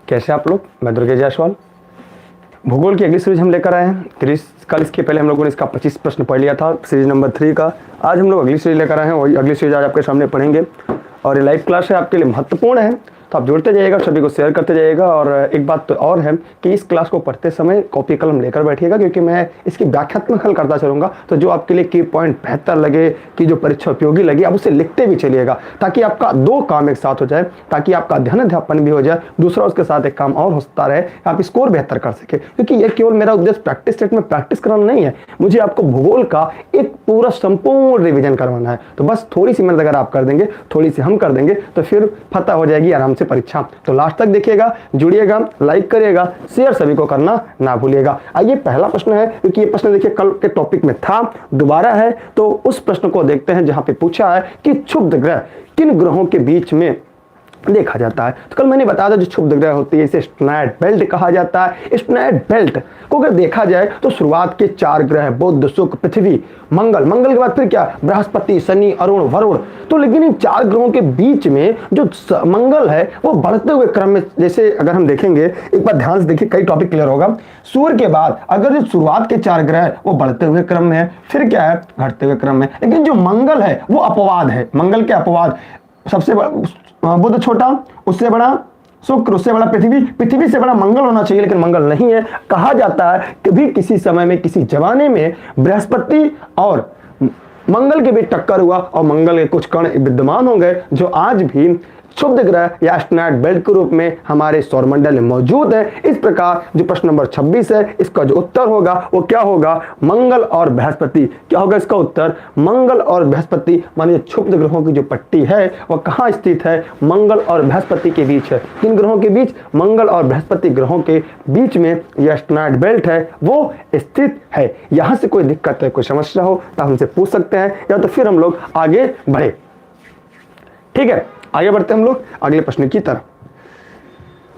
कैसे आप लोग? मैं दुर्गेश जायसवाल। भूगोल की अगली सीरीज हम लेकर आए हैं। कल इसके पहले हम लोगों ने इसका 25 प्रश्न पढ़ लिया था, सीरीज नंबर 3 का। आज हम लोग अगली सीरीज लेकर आए हैं, वही अगली सीरीज आज आपके सामने पढ़ेंगे। और ये लाइव क्लास है, आपके लिए महत्वपूर्ण है, तो आप जुड़ते जाइएगा, सभी को शेयर करते जाइएगा। और एक बात तो और है कि इस क्लास को पढ़ते समय कॉपी कलम लेकर बैठिएगा, क्योंकि मैं इसकी व्याख्यात्मक हल करता चलूँगा। तो जो आपके लिए की पॉइंट बेहतर लगे, कि जो परीक्षा उपयोगी लगे, आप उसे लिखते भी चलिएगा, ताकि आपका 2 काम एक साथ हो जाए, ताकि आपका अध्ययन अध्यापन भी हो जाए, दूसरा उसके साथ एक काम और होता रहे, आप स्कोर बेहतर कर सके। क्योंकि यह केवल मेरा उद्देश्य प्रैक्टिस सेट में प्रैक्टिस कराना नहीं है, मुझे आपको भूगोल का एक पूरा संपूर्ण रिविजन करवाना है। तो बस थोड़ी सी मेहनत अगर आप कर देंगे, थोड़ी सी हम कर देंगे, तो फिर फतह हो जाएगी आराम से परीक्षा। तो लास्ट तक देखिएगा, जुड़िएगा, लाइक करिएगा, शेयर सभी को करना ना भूलिएगा। आइए पहला प्रश्न है, क्योंकि ये प्रश्न देखिए कल के टॉपिक में था, दोबारा है, तो उस प्रश्न को देखते हैं जहां पे पूछा है कि क्षुब्ध ग्रह किन ग्रहों के बीच में देखा जाता है। तो कल मैंने बताया था जो क्षुब्ध ग्रह होती है इसे स्टेनॉइड बेल्ट कहा जाता है। स्टेनॉइड बेल्ट को अगर देखा जाए तो शुरुआत के 4 ग्रह बुध, शुक्र, पृथ्वी, मंगल, मंगल के बाद फिर क्या, बृहस्पति, शनि, अरुण, वरुण। तो लेकिन इन 4 ग्रहों के बीच में जो मंगल है वो बढ़ते हुए क्रम में, जैसे अगर हम देखेंगे, एक बार ध्यान से देखिए, कई टॉपिक क्लियर होगा। सूर्य के बाद अगर जो शुरुआत के 4 ग्रह वो बढ़ते हुए क्रम में है, फिर क्या है, घटते हुए क्रम में। लेकिन जो मंगल है वो अपवाद है। मंगल के अपवाद, सबसे बुध छोटा, उससे बड़ा शुक्र, उससे बड़ा पृथ्वी, पृथ्वी से बड़ा मंगल होना चाहिए, लेकिन मंगल नहीं है। कहा जाता है कि भी किसी समय में, किसी जमाने में बृहस्पति और मंगल के बीच टक्कर हुआ और मंगल के कुछ कण विद्यमान हो गए, जो आज भी क्षुब्ध ग्रह या स्टेनॉइड बेल्ट के रूप में हमारे सौरमंडल में मौजूद है। इस प्रकार जो प्रश्न नंबर 26 है, इसका जो उत्तर होगा वो क्या होगा, मंगल और बृहस्पति। क्या होगा इसका उत्तर, मंगल और बृहस्पति। मानिए क्षुब्ध ग्रहों की जो पट्टी है वह कहाँ स्थित है, मंगल और बृहस्पति के बीच है। किन ग्रहों के बीच, मंगल और बृहस्पति ग्रहों के बीच में यह स्टेनॉइड बेल्ट है वो स्थित है। यहां से कोई दिक्कत है, कोई समस्या हो तो हमसे पूछ सकते हैं, या तो फिर हम लोग आगे बढ़े। ठीक है, आगे बढ़ते हैं हम लोग अगले प्रश्न की तरफ।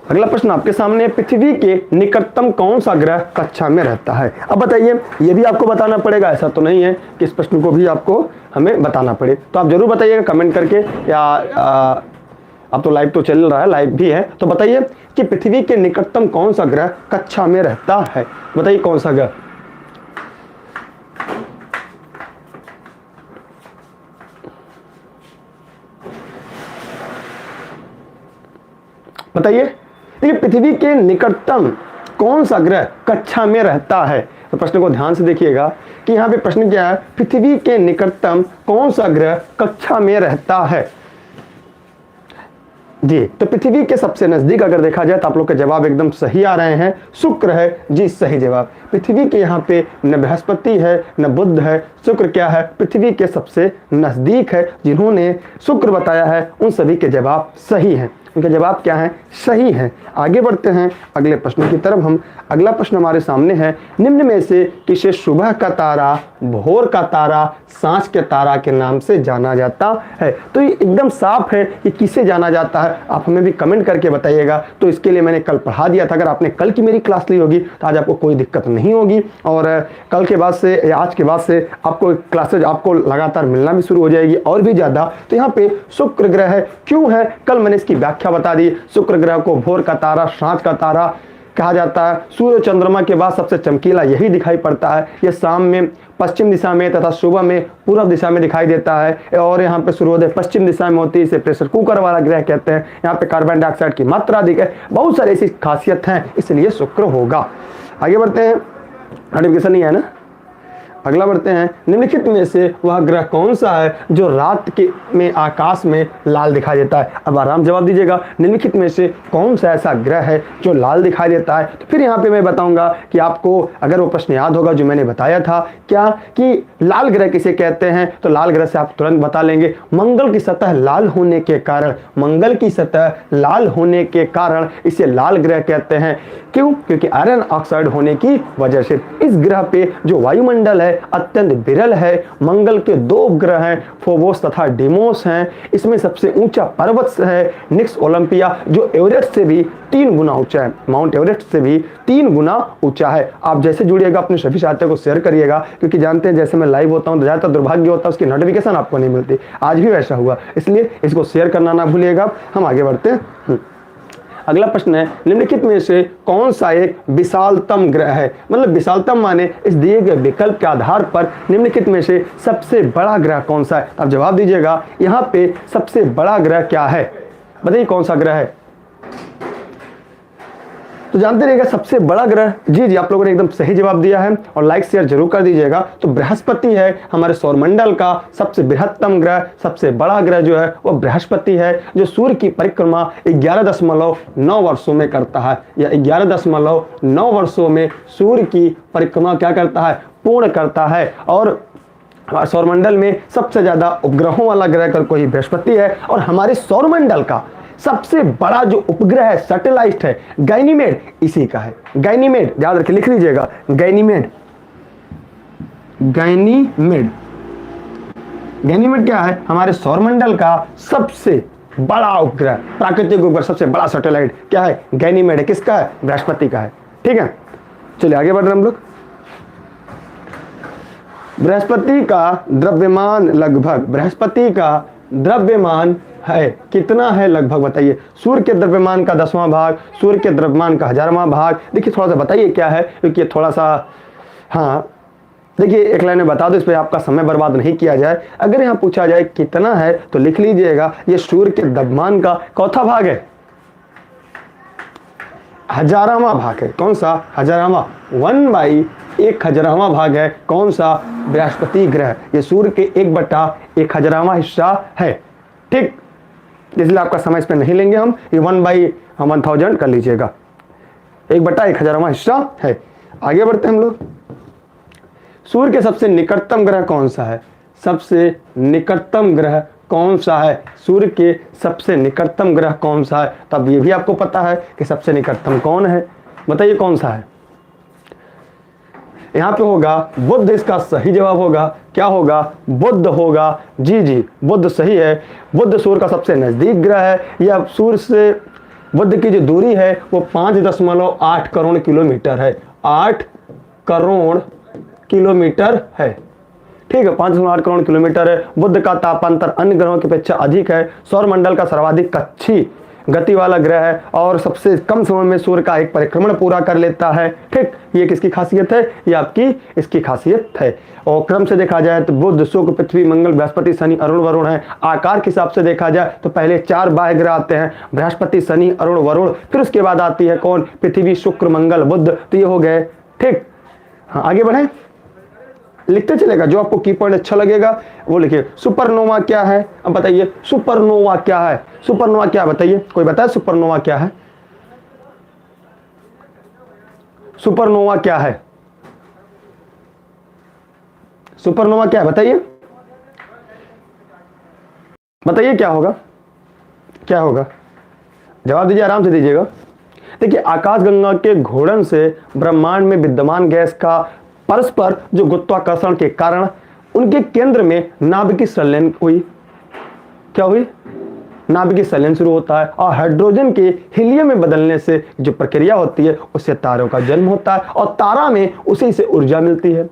अगला प्रश्न आपके सामने, पृथ्वी के निकटतम कौन सा ग्रह कक्षा में रहता है। अब बताइए, ये भी आपको बताना पड़ेगा, ऐसा तो नहीं है कि इस प्रश्न को भी आपको हमें बताना पड़े। तो आप जरूर बताइएगा कमेंट करके, या अब तो लाइव तो चल रहा है, लाइव भी है, तो बताइए कि पृथ्वी के निकटतम कौन सा ग्रह कक्षा में रहता है। बताइए कौन सा ग्रह। बताइए कि पृथ्वी के निकटतम कौन सा ग्रह कक्षा में रहता है। तो प्रश्न को ध्यान से देखिएगा कि यहाँ पे प्रश्न क्या है, पृथ्वी के निकटतम कौन सा ग्रह कक्षा में रहता है जी। तो पृथ्वी के सबसे नजदीक अगर देखा जाए तो आप लोग के जवाब एकदम सही आ रहे हैं, शुक्र है जी, सही जवाब। पृथ्वी के यहाँ पे न बृहस्पति है न बुध है, शुक्र क्या है, पृथ्वी के सबसे नजदीक है। जिन्होंने शुक्र बताया है उन सभी के जवाब सही हैं, उनके जवाब क्या है, सही है। आगे बढ़ते हैं अगले प्रश्न की तरफ। हम अगला प्रश्न हमारे सामने है, निम्न में से किसे सुबह का तारा, भोर का तारा, सांझ के तारा के नाम से जाना जाता है। तो ये एकदम साफ है कि किसे जाना जाता है, आप हमें भी कमेंट करके बताइएगा। तो इसके लिए मैंने कल पढ़ा दिया था, अगर आपने कल की मेरी क्लास ली होगी तो आज आपको कोई दिक्कत नहीं होगी, और कल के बाद से या आज के बाद से आपको क्लासेज आपको लगातार मिलना भी शुरू हो जाएगी और भी ज़्यादा। तो यहाँ पे शुक्र ग्रह है, क्यों है, कल मैंने इसकी व्याख्या बता दी। शुक्र ग्रह को भोर का तारा, सांझ का तारा कहा जाता है। सूर्य चंद्रमा के बाद सबसे चमकीला यही दिखाई पड़ता है। यह शाम में पश्चिम दिशा में तथा सुबह में पूर्व दिशा में दिखाई देता है, और यहाँ पे सूर्योदय पश्चिम दिशा में होती है। इसे प्रेशर कुकर वाला ग्रह कहते हैं। यहाँ पे कार्बन डाइऑक्साइड की मात्रा अधिक है, बहुत सारी ऐसी खासियत हैं, इसलिए शुक्र होगा। आगे बढ़ते हैं, नोटिफिकेशन नहीं है ना, अगला बढ़ते हैं। निम्नलिखित में से वह ग्रह कौन सा है जो रात के में आकाश में लाल दिखाई देता है। अब आराम जवाब दीजिएगा, निम्नलिखित में से कौन सा ऐसा ग्रह है जो लाल दिखाई देता है। तो फिर यहाँ पे मैं बताऊंगा कि आपको अगर वो प्रश्न याद होगा जो मैंने बताया था, क्या कि लाल ग्रह किसे कहते हैं, तो लाल ग्रह से आप तुरंत बता लेंगे, मंगल की सतह लाल होने के कारण, मंगल की सतह लाल होने के कारण इसे लाल ग्रह कहते हैं। क्यों, क्योंकि आयरन ऑक्साइड होने की वजह से। इस ग्रह पे जो वायुमंडल है अत्यंत विरल है। मंगल के 2 ग्रह हैं, फोबोस तथा डिमोस हैं। इसमें सबसे ऊंचा पर्वत है निक्स ओलंपिया, जो एवरेस्ट से भी 3 गुना ऊंचा है, माउंट एवरेस्ट से भी 3 गुना ऊंचा है। आप जैसे जुड़िएगा अपने सभी साथियों को शेयर करिएगा, क्योंकि जानते हैं जैसे मैं लाइव होता हूं तो ज़्यादातर दुर्भाग्य होता है उसकी नोटिफिकेशन आपको नहीं मिलती। आज भी वैसा हुआ, इसलिए इसको शेयर करना ना भूलिएगा। हम आगे बढ़ते हैं। अगला प्रश्न है, निम्नलिखित में से कौन सा एक विशालतम ग्रह है? मतलब विशालतम माने इस दिए गए विकल्प के आधार पर निम्नलिखित में से सबसे बड़ा ग्रह कौन सा है? आप जवाब दीजिएगा। यहाँ पे सबसे बड़ा ग्रह क्या है? बताइए कौन सा ग्रह है? तो जानते रहिएगा सबसे बड़ा ग्रह, जी आप लोगों ने एकदम सही जवाब दिया है और लाइक शेयर जरूर कर दीजिएगा। तो बृहस्पति है हमारे सौरमंडल का सबसे बृहत्तम ग्रह, सबसे बड़ा ग्रह जो है वो बृहस्पति है, जो सूर्य की परिक्रमा 11.9 वर्षों में करता है, या 11.9 वर्षों में सूर्य की परिक्रमा क्या करता है? पूर्ण करता है। और सौरमंडल में सबसे ज्यादा उपग्रहों वाला ग्रह कर कोई बृहस्पति है। और हमारे सौरमंडल का सबसे बड़ा जो उपग्रह है, सैटेलाइट है, गैनीमेड, इसी का है। गैनीमेड याद रखिए, लिख लीजिएगा, गैनीमेड। गैनीमेड, गैनीमेड क्या है? हमारे सौरमंडल का सबसे बड़ा उपग्रह, प्राकृतिक उपग्रह, सबसे बड़ा सैटेलाइट क्या है? गैनीमेड है। किसका है? बृहस्पति का है। ठीक है, चलिए आगे बढ़ रहे हम लोग। बृहस्पति का द्रव्यमान लगभग, बृहस्पति का द्रव्यमान है कितना है लगभग? बताइए। सूर्य के द्रव्यमान का 10वां भाग, सूर्य के द्रव्यमान का 1000वां भाग। देखिए थोड़ा सा बताइए क्या है, क्योंकि थोड़ा सा, हाँ देखिए एक लाइन में बता दो, इस पर आपका समय बर्बाद नहीं किया जाए। अगर यहाँ पूछा जाए कितना है तो लिख लीजिएगा, ये सूर्य के द्रव्यमान का कौथा भाग है? 1000वां भाग है। कौन सा? 1000वां, 1/1000वां भाग है। कौन सा? बृहस्पति ग्रह। ये सूर्य के 1/1000वां हिस्सा है। ठीक, इसलिए आपका समय इस पर नहीं लेंगे हम, ये 1/1000 कर लीजिएगा, 1/1000वां हिस्सा है। आगे बढ़ते हैं हम लोग। सूर्य के सबसे निकटतम ग्रह कौन सा है? सबसे निकटतम ग्रह कौन सा है? सूर्य के सबसे निकटतम ग्रह कौन सा है? तब ये भी आपको पता है कि सबसे निकटतम कौन है, बताइए कौन सा है? यहाँ पे होगा बुध, इसका सही जवाब होगा। क्या होगा? बुध होगा। जी बुध सही है। बुध सूर्य का सबसे नजदीक ग्रह है। यह सूर्य से बुध की जो दूरी है वो 5.8 करोड़ किलोमीटर है। 8 करोड़ किलोमीटर है। ठीक है, 5.8 करोड़ किलोमीटर है। बुध का तापांतर अन्य ग्रहों की अपेक्षा अधिक है। सौरमंडल का सर्वाधिक कक्षीय गति वाला ग्रह है और सबसे कम समय में सूर्य का एक परिक्रमण पूरा कर लेता है। ठीक, ये किसकी खासियत है? ये आपकी इसकी खासियत है। और क्रम से देखा जाए तो बुध, शुक्र, पृथ्वी, मंगल, बृहस्पति, शनि, अरुण, वरुण है। आकार के हिसाब से देखा जाए तो पहले 4 बाह्य ग्रह आते हैं, बृहस्पति, शनि, अरुण, वरुण, फिर उसके बाद आती है कौन? पृथ्वी, शुक्र, मंगल, बुध। तो ये हो गए। ठीक, हाँ आगे बढ़े, लिखते चलेगा, जो आपको की पॉइंट अच्छा लगेगा वो लिखिए। सुपरनोवा क्या है? अब बताइए सुपरनोवा क्या है? सुपरनोवा क्या बताइए, कोई बताए सुपरनोवा क्या है? सुपरनोवा क्या है? सुपरनोवा क्या है बताइए, बताइए क्या होगा? क्या होगा? जवाब दीजिए, आराम से दीजिएगा। देखिए, आकाशगंगा के घूर्णन से ब्रह्मांड में विद्यमान गैस का परस्पर जो गुरुत्वाकर्षण के कारण उनके केंद्र में नाभिकीय संलयन हुई। क्या हुई? नाभिकीय संलयन शुरू होता है और हाइड्रोजन के हीलियम में बदलने से जो प्रक्रिया होती है उससे तारों का जन्म होता है और तारा में उसी से ऊर्जा मिलती है।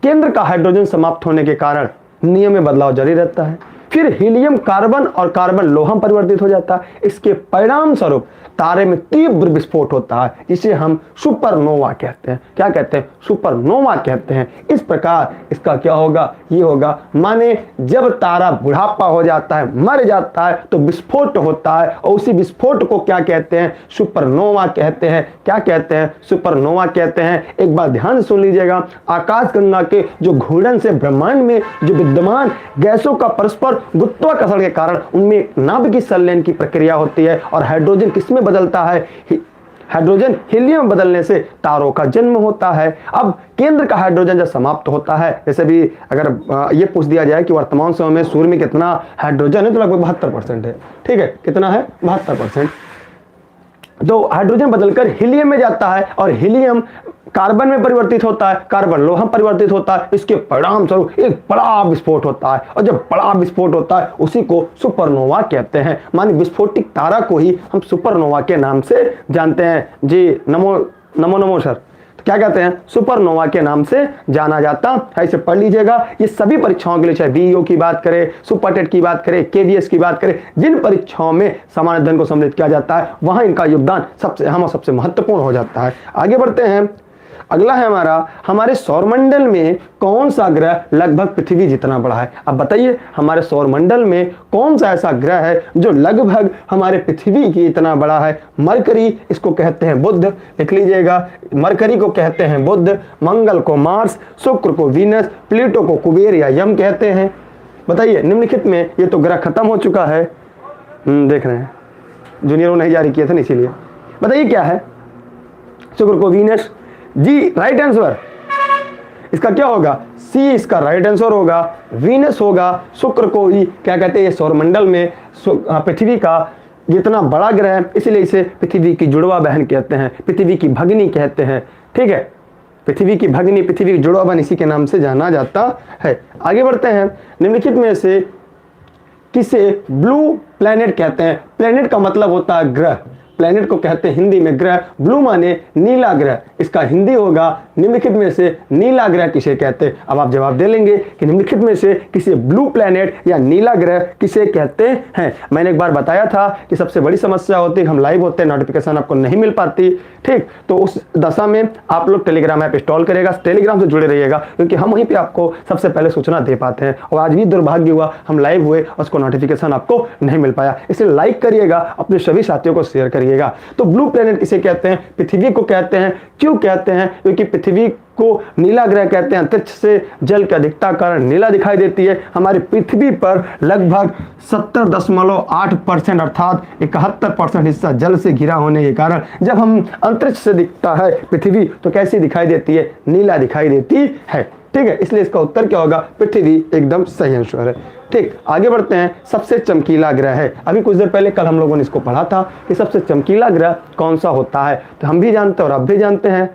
केंद्र का हाइड्रोजन समाप्त होने के कारण नियम में बदलाव जारी रहता है। फिर हीलियम कार्बन और कार्बन लोहा परिवर्तित हो जाता है। इसके परिणाम स्वरूप तारे में तीव्र विस्फोट होता है, जिसे हम सुपरनोवा कहते हैं। क्या कहते हैं? सुपरनोवा कहते हैं। इस प्रकार इसका क्या होगा? ये होगा, माने जब तारा बुढ़ापा हो जाता है, मर जाता है, तो विस्फोट होता है और उसी विस्फोट को क्या कहते हैं? सुपरनोवा कहते हैं। क्या कहते हैं? सुपरनोवा कहते हैं। एक बार ध्यान से सुन लीजिएगा, आकाशगंगा के जो घूर्णन से ब्रह्मांड में जो विद्यमान गैसों का परस्पर गुरुत्वाकर्षण के कारण उनमें नाभिकीय संलयन की प्रक्रिया होती है और हाइड्रोजन किसमें बदलता है? हाइड्रोजन हीलियम बदलने से तारों का जन्म होता है। अब केंद्र का हाइड्रोजन जब समाप्त होता है, जैसे भी अगर ये पूछ दिया जाए कि वर्तमान समय में सूर्य में कितना हाइड्रोजन है, तो लगभग 72% है। ठीक है, कितना है? 72%। तो हाइड्रोजन बदलकर हीलियम में जाता है और हीलियम कार्बन में परिवर्तित होता है, कार्बन लोहा परिवर्तित होता है। इसके परिणाम स्वरूप एक बड़ा विस्फोट होता है और जब बड़ा विस्फोट होता है उसी को सुपरनोवा कहते हैं। माने विस्फोटित तारा को ही हम सुपरनोवा के नाम से जानते हैं। जी नमो नमो नमो सर। तो क्या कहते हैं, सुपरनोवा के नाम से जाना जाता है। इसे पढ़ लीजिएगा। ये सभी परीक्षाओं के लिए, चाहे बीईओ की बात करें, सुपर टेट की बात करें, केवीएस की बात करें, जिन परीक्षाओं में सामान्य अध्ययन को सम्मिलित किया जाता है वहां इनका योगदान सबसे अहम और सबसे महत्वपूर्ण हो जाता है। आगे बढ़ते हैं। अगला है हमारे सौरमंडल में कौन सा ग्रह लगभग पृथ्वी जितना बड़ा है। अब बताइए हमारे सौरमंडल में कौन सा ऐसा ग्रह है जो लगभग हमारे पृथ्वी की इतना बड़ा है। मरकरी, इसको कहते हैं बुध, लिख लीजिएगा। मरकरी को कहते हैं बुध, मंगल को मार्स, शुक्र को वीनस, प्लूटो को कुबेर या यम कहते हैं। बताइए निम्नलिखित में, ये तो ग्रह खत्म हो चुका है, देख रहे हैं जूनियरों ने जारी किए थे ना, इसीलिए बताइए क्या है। शुक्र को वीनस, जी राइट आंसर। इसका क्या होगा, सी इसका राइट आंसर होगा। वीनस होगा, शुक्र को ही क्या कहते हैं, सौरमंडल में पृथ्वी का जितना बड़ा ग्रह है, इसलिए इसे पृथ्वी की जुड़वा बहन कहते हैं, पृथ्वी की भगनी कहते हैं। ठीक है, पृथ्वी की भगनी, पृथ्वी की जुड़वा बहन इसी के नाम से जाना जाता है। आगे बढ़ते हैं। निम्नलिखित में से किसे ब्लू प्लैनेट कहते हैं। प्लैनेट का मतलब होता है ग्रह, प्लैनेट को कहते हैं हिंदी में ग्रह। ब्लू माने नीला ग्रह, इसका हिंदी होगा निम्नलिखित में से नीला ग्रह किसे कहते हैं। अब आप जवाब दे लेंगे कि निम्नलिखित में से किसे ब्लू प्लैनेट या नीला ग्रह किसे कहते हैं। मैंने एक बार बताया था कि सबसे बड़ी समस्या होती है हम लाइव होते हैं, नोटिफिकेशन आपको नहीं मिल पाती। ठीक, तो उस दशा में आप लोग टेलीग्राम ऐप इंस्टॉल करेगा, टेलीग्राम से जुड़े रहिएगा, क्योंकि हम वहीं पे आपको सबसे पहले सूचना दे पाते हैं। और आज भी दुर्भाग्य हुआ हम लाइव हुए, उसको नोटिफिकेशन आपको नहीं मिल पाया, इसलिए लाइक करिएगा, अपने सभी साथियों को शेयर करिएगा। तो ब्लू प्लैनेट किसे कहते हैं, पृथ्वी को कहते हैं। क्यों कहते हैं, क्योंकि पृथ्वी को नीला ग्रह कहते हैं। अंतरिक्ष से जल की अधिकता कारण नीला दिखाई देती है। हमारी पृथ्वी पर लगभग 70.8% अर्थात 71% हिस्सा जल से घिरा होने के कारण जब हम अंतरिक्ष से दिखता है पृथ्वी तो कैसी दिखाई देती है, नीला दिखाई देती है। ठीक है, इसलिए इसका उत्तर क्या होगा, पृथ्वी एकदम सही आंसर है। ठीक, आगे बढ़ते हैं। सबसे चमकीला ग्रह है, अभी कुछ देर पहले कल हम लोगों ने इसको पढ़ा था कि सबसे चमकीला ग्रह कौन सा होता है, तो हम भी जानते हैं और आप भी जानते हैं।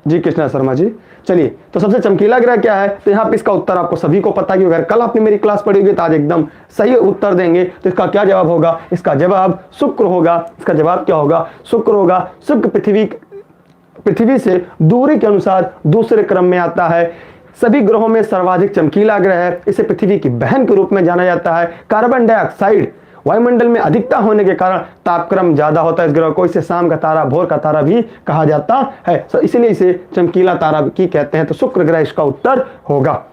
जी कृष्णा शर्मा जी, चलिए तो सबसे चमकीला ग्रह क्या है, तो यहाँ पे इसका उत्तर आपको सभी को पता है। अगर कल आपने मेरी क्लास पढ़ी होगी तो आज एकदम सही उत्तर देंगे। तो इसका क्या जवाब होगा, इसका जवाब शुक्र होगा। इसका जवाब क्या होगा, शुक्र होगा। शुक्र पृथ्वी से दूरी के अनुसार दूसरे क्रम में आता है। सभी ग्रहों में सर्वाधिक चमकीला ग्रह है। इसे पृथ्वी की बहन के रूप में जाना जाता है। कार्बन डाइऑक्साइड वायुमंडल में अधिकता होने के कारण तापक्रम ज्यादा होता है इस ग्रह को। इसे शाम का तारा, भोर का तारा भी कहा जाता है, इसलिए इसे चमकीला तारा भी कहते हैं। तो शुक्र ग्रह इसका उत्तर होगा।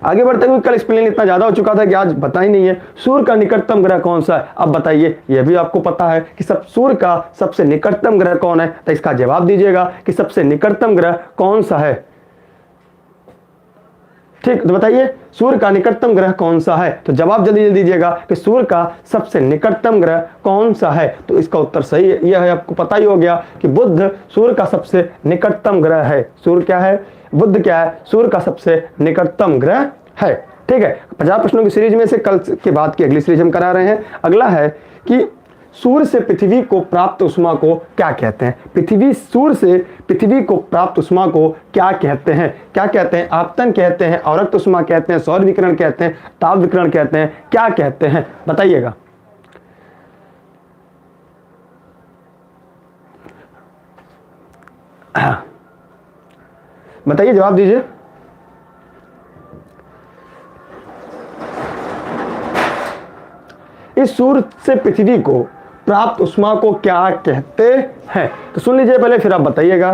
आगे बढ़ते हुए, कल स्पेलिंग इतना ज्यादा हो चुका था कि आज पता ही नहीं है। सूर्य का निकटतम ग्रह कौन सा है, अब बताइए। यह भी आपको पता है कि सूर्य का सबसे निकटतम ग्रह कौन है, तो इसका जवाब दीजिएगा कि सबसे निकटतम ग्रह कौन सा है। ठीक, तो बताइए सूर्य का निकटतम ग्रह कौन सा है, तो जवाब जल्दी जल्दी दीजिएगा कि सूर्य का सबसे निकटतम ग्रह कौन सा है। तो इसका उत्तर सही है, यह है, आपको पता ही हो गया कि बुध सूर्य का सबसे निकटतम ग्रह है। सूर्य क्या है, बुध क्या है, सूर्य का सबसे निकटतम ग्रह है। ठीक है, 50 प्रश्नों की सीरीज में से कल के बाद की अगली सीरीज हम करा रहे हैं। अगला है कि सूर्य से पृथ्वी को प्राप्त उष्मा को क्या कहते हैं। सूर्य से पृथ्वी को प्राप्त उष्मा को क्या कहते हैं, क्या कहते हैं, आपतन कहते हैं, औरक्त उष्मा कहते हैं, सौर विकिरण कहते हैं, ताप विकिरण कहते हैं, क्या कहते हैं, बताइएगा। बताइए, जवाब दीजिए। इस सूर्य से पृथ्वी को प्राप्त उष्मा को क्या कहते हैं, तो सुन लीजिए पहले, फिर आप बताइएगा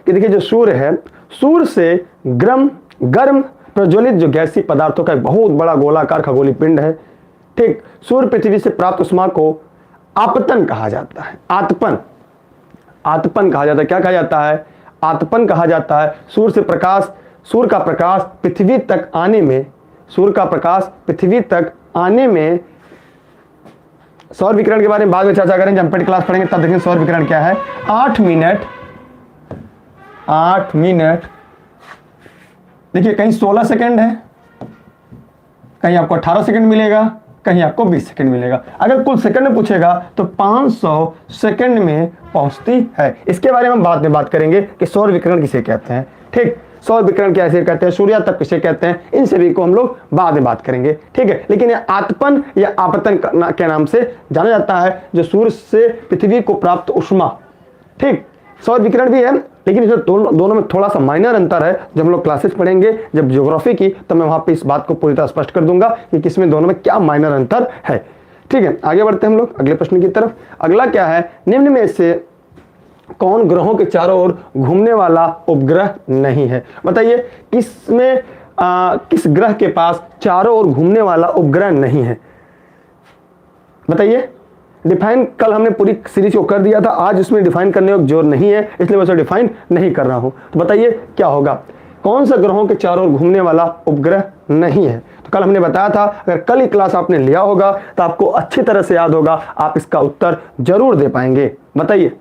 कि देखिए जो सूर्य है, सूर्य से गर्म प्रज्वलित जो गैसीय पदार्थों का एक बहुत बड़ा गोलाकार खगोलीय पिंड है। ठीक, सूर्य पृथ्वी से प्राप्त उष्मा को आपतन कहा जाता है। आतपन कहा जाता है। क्या कहा जाता है, आतपन कहा जाता है। सूर्य का प्रकाश पृथ्वी तक आने में सौर विकिरण के बारे में बाद में चर्चा करेंगे, जब हम क्लास पढ़ेंगे तब देखेंगे सौर विकिरण क्या है। 8 मिनट देखिए, कहीं 16 सेकंड है, कहीं आपको 18 सेकंड मिलेगा, कहीं आपको 20 सेकंड मिलेगा। अगर कुल सेकंड में पूछेगा तो 500 सेकंड में पहुंचती है। इसके बारे में हम बाद में बात करेंगे कि सौर विकिरण किसे कहते हैं। ठीक, सौर विकिरण कैसे कहते हैं, सूर्यातप किसे कहते हैं, इन सभी को हम लोग बाद में बात करेंगे, ठीक है। लेकिन ये आतपन या आपतन के नाम से जाना जाता है, जो सूर्य से पृथ्वी को प्राप्त ऊष्मा, ठीक। सौर विकिरण भी है, लेकिन इसमें दोनों में थोड़ा सा माइनर अंतर है। जब हम लोग क्लासेस पढ़ेंगे जब ज्योग्राफी की, तो मैं वहां पे इस बात को पूरी तरह स्पष्ट कर दूंगा कि किसमें दोनों में क्या माइनर अंतर है, ठीक है। आगे बढ़ते हैं हम लोग अगले प्रश्न की तरफ। अगला क्या है, निम्न में से कौन ग्रहों के चारों ओर घूमने वाला उपग्रह नहीं है। बताइए किसमें किस ग्रह के पास चारों ओर घूमने वाला उपग्रह नहीं है, बताइए। डिफाइन कल हमने पूरी सीरीज को कर दिया था, आज उसमें डिफाइन करने का जोर नहीं है, इसलिए मैं उसे डिफाइन नहीं कर रहा हूं। तो बताइए क्या होगा, कौन सा ग्रहों के चारों ओर घूमने वाला उपग्रह नहीं है। तो कल हमने बताया था, अगर कल ही क्लास आपने लिया होगा तो आपको अच्छी तरह से याद होगा, आप इसका उत्तर जरूर दे पाएंगे। बताइए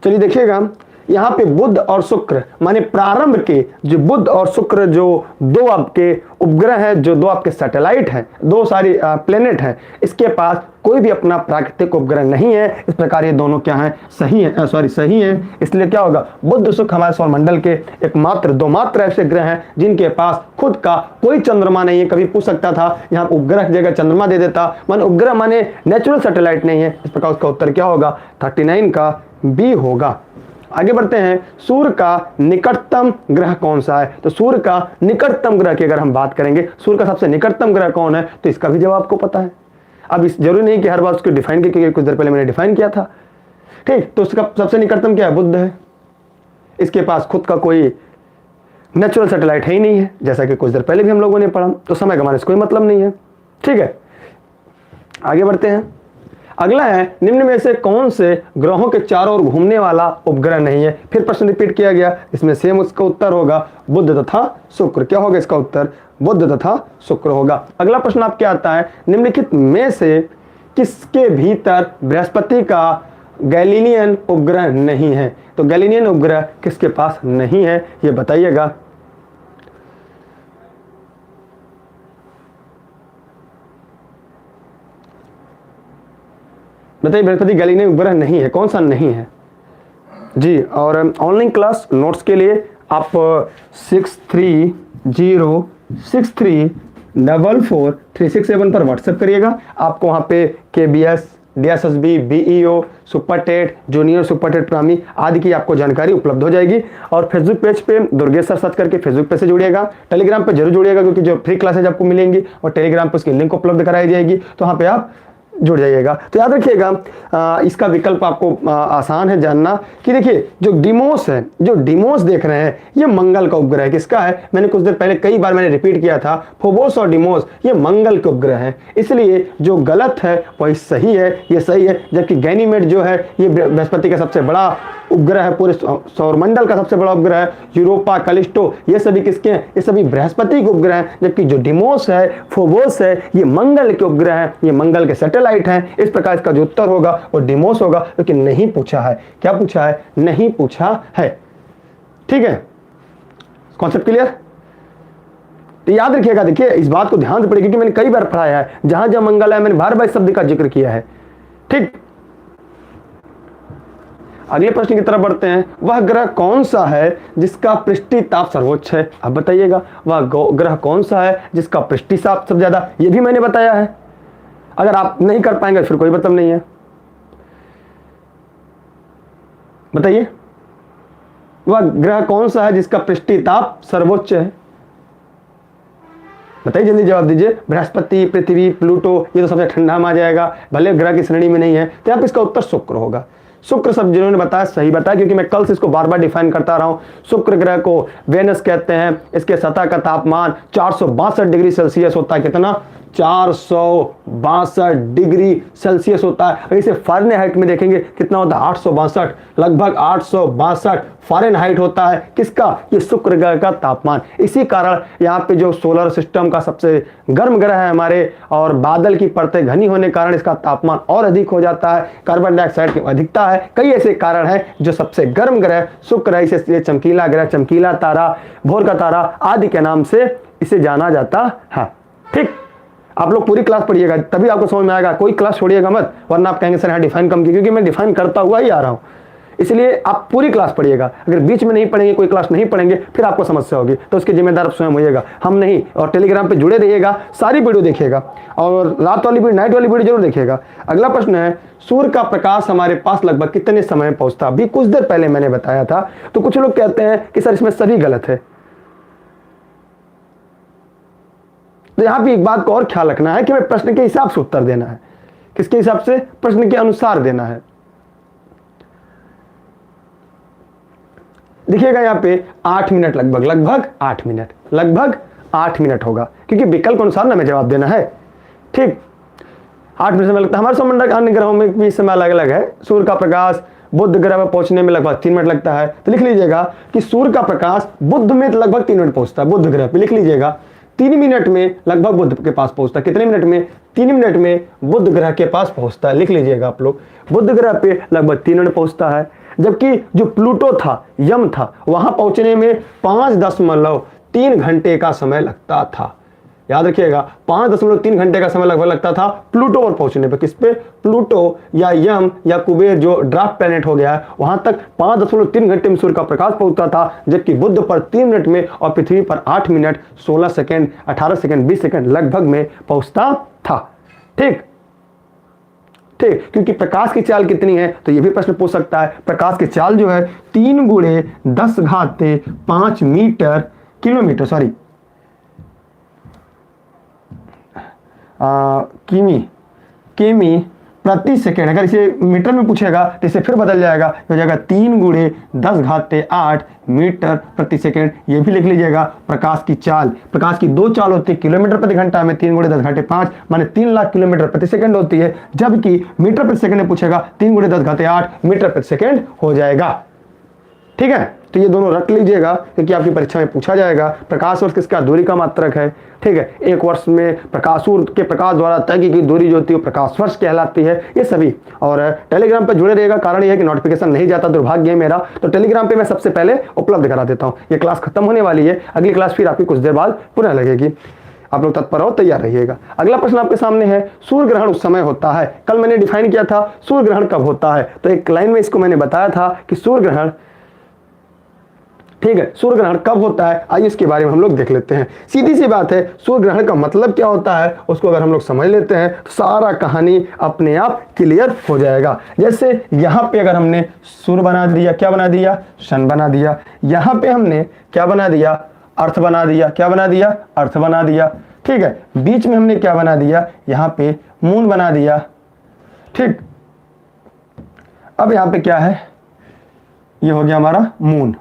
चलिए देखिएगा, यहाँ पे बुध और शुक्र माने प्रारंभ के जो बुध और शुक्र जो दो आपके उपग्रह हैं, जो दो आपके सैटेलाइट हैं, दो सारी प्लेनेट हैं, इसके पास कोई भी अपना प्राकृतिक उपग्रह नहीं है। इस प्रकार ये दोनों क्या हैं, सही है, सही है। इसलिए क्या होगा, बुध शुक्र हमारे सौरमंडल के एकमात्र दो मात्र ऐसे ग्रह हैं जिनके पास खुद का कोई चंद्रमा नहीं है। कभी पूछ सकता था यहाँ उपग्रह की जगह चंद्रमा दे देता, माने उपग्रह माने नेचुरल सैटेलाइट नहीं है। इस प्रकार उसका उत्तर क्या होगा, 39 का बी होगा। आगे बढ़ते हैं, सूर्य का निकटतम ग्रह कौन सा है। तो सूर्य का निकटतम ग्रह की अगर हम बात करेंगे, सूर्य का सबसे निकटतम ग्रह कौन है, तो इसका भी जवाब आपको पता है। अब इस जरूरी नहीं कि हर बार उसको डिफाइन किया, क्योंकि कुछ देर पहले मैंने डिफाइन किया था, ठीक। तो उसका सबसे निकटतम क्या है, बुध है। इसके पास खुद का कोई नेचुरल सैटेलाइट है ही नहीं है, जैसा कि कुछ देर पहले भी हम लोगों ने पढ़ा। तो समय गंवाने से कोई मतलब नहीं है, ठीक है। आगे बढ़ते हैं, अगला है, निम्न में से कौन से ग्रहों के चारों ओर घूमने वाला उपग्रह नहीं है। फिर प्रश्न रिपीट किया गया, इसमें सेम उसका उत्तर होगा बुध तथा शुक्र। क्या होगा इसका उत्तर, बुध तथा शुक्र होगा। अगला प्रश्न आपके आता है, निम्नलिखित में से किसके भीतर बृहस्पति का गैलीलियन उपग्रह नहीं है। तो गैलीलियन उपग्रह किसके पास नहीं है, ये बताइएगा। बताइए बृहस्पति गैलीलियन उपग्रह नहीं है, कौन सा नहीं है जी। और ऑनलाइन क्लास नोट्स के लिए आप 6306344367 पर व्हाट्सएप करिएगा। आपको वहाँ पे KBS, DSSB, BEO, super TET, junior super TET primary आदि की आपको जानकारी उपलब्ध हो जाएगी। और फेसबुक पेज पे दुर्गेश सर सर्च करके फेसबुक पे से जुड़िएगा। टेलीग्राम पे जरूर जुड़िएगा, क्योंकि जो फ्री क्लासेज आपको मिलेंगी और टेलीग्राम पे उसकी लिंक उपलब्ध कराई जाएगी, तो वहाँ पे आप जुड़ जाइएगा। तो याद रखिएगा, इसका विकल्प आपको आसान है जानना कि देखिए जो डिमोस है, जो डिमोस देख रहे हैं, ये मंगल का उपग्रह है। किसका है, मैंने कुछ देर पहले कई बार मैंने रिपीट किया था, फोबोस और डिमोस ये मंगल के उपग्रह हैं। इसलिए जो गलत है वही सही है, ये सही है। जबकि गैनीमेड जो है ये बृहस्पति का सबसे बड़ा उपग्रह है, पूरे सौरमंडल का सबसे बड़ा उपग्रह है। यूरोपा, कैलिस्टो ये सभी किसके हैं, ये सभी बृहस्पति के उपग्रह हैं। जबकि जो डिमोस है, फोबोस है, ये मंगल के उपग्रह हैं, ये मंगल के सैटेलाइट हैं। इस प्रकार इसका जो उत्तर होगा वो डिमोस होगा, लेकिन नहीं पूछा है। क्या पूछा है, नहीं पूछा है, ठीक है। Concept clear. तो याद रखिएगा, देखिए इस बात को ध्यान से पढ़िए, क्योंकि मैंने कई बार पढ़ाया है, जहां जहां मंगल है मैंने बार बार इस शब्द का जिक्र किया है, ठीक। अगले प्रश्न की तरफ बढ़ते हैं, वह ग्रह कौन सा है जिसका पृष्ठीय ताप सर्वोच्च है। अब बताइएगा वह ग्रह कौन सा है जिसका पृष्ठीय ताप सबसे ज्यादा, ये भी मैंने बताया है। अगर आप नहीं कर पाएंगे फिर कोई मतलब नहीं है। बताइए वह ग्रह कौन सा है जिसका पृष्ठीय ताप सर्वोच्च है, बताइए जल्दी जवाब दीजिए। बृहस्पति, पृथ्वी, प्लूटो ये तो सबसे ठंडा में आ जाएगा, भले ग्रह की श्रेणी में नहीं है। तो यहाँ पे इसका उत्तर शुक्र होगा। शुक्र सब जिन्होंने बताया सही बताया, क्योंककि मैं कल से इसको बार बार डिफाइन करता रहा हूं। शुक्र ग्रह को वेनस कहते हैं। इसके सतह का तापमान 462 डिग्री सेल्सियस होता है। कितना, 462 डिग्री सेल्सियस होता है। इसे फारेनहाइट में देखेंगे कितना होता है, 862, लगभग 862 फारेनहाइट होता है। किसका, ये शुक्र ग्रह का तापमान। इसी कारण यहाँ पे जो सोलर सिस्टम का सबसे गर्म ग्रह है हमारे, और बादल की परतें घनी होने के कारण इसका तापमान और अधिक हो जाता है। कार्बन डाइऑक्साइड की अधिकता है, कई ऐसे कारण हैं जो सबसे गर्म ग्रह शुक्र है। इसे चमकीला ग्रह, चमकीला तारा, भोर का तारा आदि के नाम से इसे जाना जाता है। ठीक, आप लोग पूरी क्लास पढ़िएगा तभी आपको समझ में आएगा, कोई क्लास छोड़िएगा मत, वरना आप कहेंगे सर यहाँ डिफाइन कम की, क्योंकि मैं डिफाइन करता हुआ ही आ रहा हूँ। इसलिए आप पूरी क्लास पढ़िएगा, अगर बीच में नहीं पढ़ेंगे, कोई क्लास नहीं पढ़ेंगे, फिर आपको समस्या होगी, तो उसके जिम्मेदार आप स्वयं होइएगा, हम नहीं। और टेलीग्राम पे जुड़े रहिएगा, सारी वीडियो देखिएगा, और रात वाली वीडियो, नाइट वाली वीडियो जरूर देखिएगा। अगला प्रश्न है, सूर्य का प्रकाश हमारे पास लगभग कितने समय में पहुंचता? अभी कुछ देर पहले मैंने बताया था। तो कुछ लोग कहते हैं कि सर इसमें सभी गलत है। तो यहां भी एक बात को और ख्याल रखना है कि हमें प्रश्न के हिसाब से उत्तर देना है। किसके हिसाब से? प्रश्न के अनुसार देना है। देखिएगा यहाँ पे 8 मिनट, लगभग 8 मिनट, लगभग 8 मिनट होगा, क्योंकि विकल्प अनुसार ना हमें जवाब देना है। ठीक, 8 मिनट समय लगता है। हमारे सौरमंडल के अन्य ग्रहों में भी समय अलग अलग है। सूर्य का प्रकाश बुध ग्रह पर पहुंचने में लगभग 3 मिनट लगता है। तो लिख लीजिएगा कि सूर्य का प्रकाश बुध में लगभग 3 मिनट पहुंचता है। बुध ग्रह पे लिख लीजिएगा 3 मिनट में लगभग बुध के पास पहुंचता है। कितने मिनट में? 3 मिनट में बुध ग्रह के पास पहुंचता है। लिख लीजिएगा आप लोग, बुध ग्रह पे लगभग 3 मिनट पहुंचता है। जबकि जो प्लूटो था, यम था, वहां पहुंचने में 5.3 घंटे का समय लगता था। याद रखिएगा, 5.3 घंटे का समय लगभग लगता था प्लूटो पर पहुंचने पर। किस पे? प्लूटो या यम या कुबेर, जो ड्राफ्ट प्लैनेट हो गया है, वहां तक 5.3 घंटे में सूर्य का प्रकाश पहुंचता था। जबकि बुध पर 3 मिनट में और पृथ्वी पर 8 मिनट 16 सेकंड 18 सेकंड 20 सेकंड लगभग में पहुंचता था। ठीक ठीक, क्योंकि प्रकाश की चाल कितनी है, तो यह भी प्रश्न पूछ सकता है। प्रकाश की चाल जो है 3 × 10⁵ मीटर किलोमीटर, सॉरी किमी प्रति सेकेंड। अगर इसे मीटर में पूछेगा तो इसे फिर बदल जाएगा, हो जाएगा 3 × 10⁸ मीटर प्रति सेकेंड। ये भी लिख लीजिएगा। प्रकाश की चाल, प्रकाश की 2 चाल होती है, किलोमीटर प्रति घंटा में 3 × 10⁵ माने 3 लाख किलोमीटर प्रति सेकेंड होती है। जबकि मीटर प्रति सेकेंड में पूछेगा 3 × 10⁸ मीटर प्रति सेकेंड हो जाएगा। ठीक है, तो ये दोनों रख लीजिएगा, क्योंकि आपकी परीक्षा में पूछा जाएगा। प्रकाश वर्ष किसका? दूरी का मात्रक है। ठीक है, एक वर्ष में प्रकाश, सूर्य के प्रकाश द्वारा तय की गई दूरी जो होती है प्रकाश वर्ष कहलाती है। ये सभी, और टेलीग्राम पर जुड़े रहेगा। कारण यह है कि नोटिफिकेशन नहीं जाता, दुर्भाग्य है मेरा। तो टेलीग्राम पे मैं सबसे पहले उपलब्ध करा देता हूँ। ये क्लास खत्म होने वाली है, अगली क्लास फिर आपकी कुछ देर बाद पुनः लगेगी। आप लोग तत्पर हो, तैयार रहिएगा। अगला प्रश्न आपके सामने है, सूर्य ग्रहण उस समय होता है। कल मैंने डिफाइन किया था सूर्य ग्रहण कब होता है, तो एक लाइन में इसको मैंने बताया था कि सूर्य ग्रहण, ठीक है, सूर्य ग्रहण कब होता है, आइए इसके बारे में हम लोग देख लेते हैं। सीधी सी बात है, सूर्य ग्रहण का मतलब क्या होता है उसको अगर हम लोग समझ लेते हैं तो सारा कहानी अपने आप क्लियर हो जाएगा। जैसे यहाँ पे अगर हमने सूर्य बना दिया, क्या बना दिया? सन बना दिया। यहाँ पे हमने क्या बना दिया? अर्थ बना दिया। क्या बना दिया? अर्थ बना दिया। ठीक है, बीच में हमने क्या बना दिया? यहाँ पे मून बना दिया। ठीक, अब यहाँ पे क्या है? ये हो गया हमारा मून।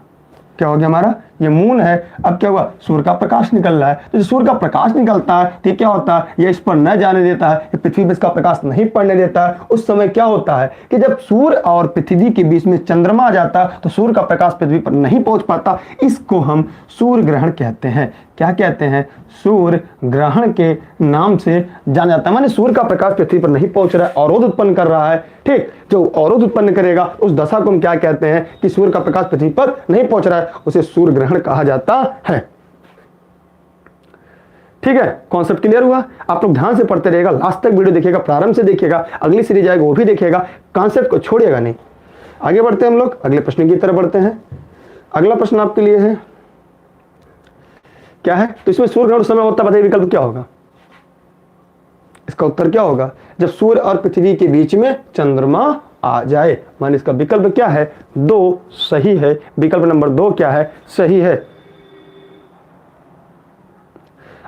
क्या हो गया हमारा? ये मून है। अब क्या हुआ? सूर्य का प्रकाश निकल रहा है। तो जब सूर्य का प्रकाश निकलता है तो क्या होता है? ये इस पर न जाने देता है, ये पृथ्वी पर इसका प्रकाश नहीं पड़ने देता है। उस समय क्या होता है कि जब सूर्य और पृथ्वी के बीच में चंद्रमा आ जाता है तो सूर्य का प्रकाश पृथ्वी पर नहीं पहुंच पाता। इसको हम सूर्य ग्रहण कहते हैं। क्या कहते हैं? सूर्य ग्रहण के नाम से जाना जाता है। माने सूर्य का प्रकाश पृथ्वी पर नहीं पहुंच रहा है, अवरोध उत्पन्न कर रहा है। ठीक, जो अवरोध उत्पन्न करेगा उस दशा को हम क्या कहते हैं कि सूर्य का प्रकाश पृथ्वी पर नहीं पहुंच रहा है, उसे सूर्य ग्रहण कहा जाता है। ठीक है, कॉन्सेप्ट क्लियर हुआ? आप लोग ध्यान से पढ़ते रहेगा, लास्ट तक वीडियो देखिएगा, प्रारंभ से देखिएगा, अगली सीरीज आएगा वो भी देखिएगा, कॉन्सेप्ट को छोड़िएगा नहीं। आगे बढ़ते हैं हम लोग, अगले प्रश्न की तरफ बढ़ते हैं। अगला प्रश्न आपके लिए है, क्या है? तो इसमें सूर्य ग्रहण समय होता है, बताइए विकल्प क्या होगा? इसका उत्तर क्या होगा? जब सूर्य और पृथ्वी के बीच में चंद्रमा आ जाए। माने इसका विकल्प क्या है? 2 सही है। विकल्प नंबर 2 क्या है? सही है।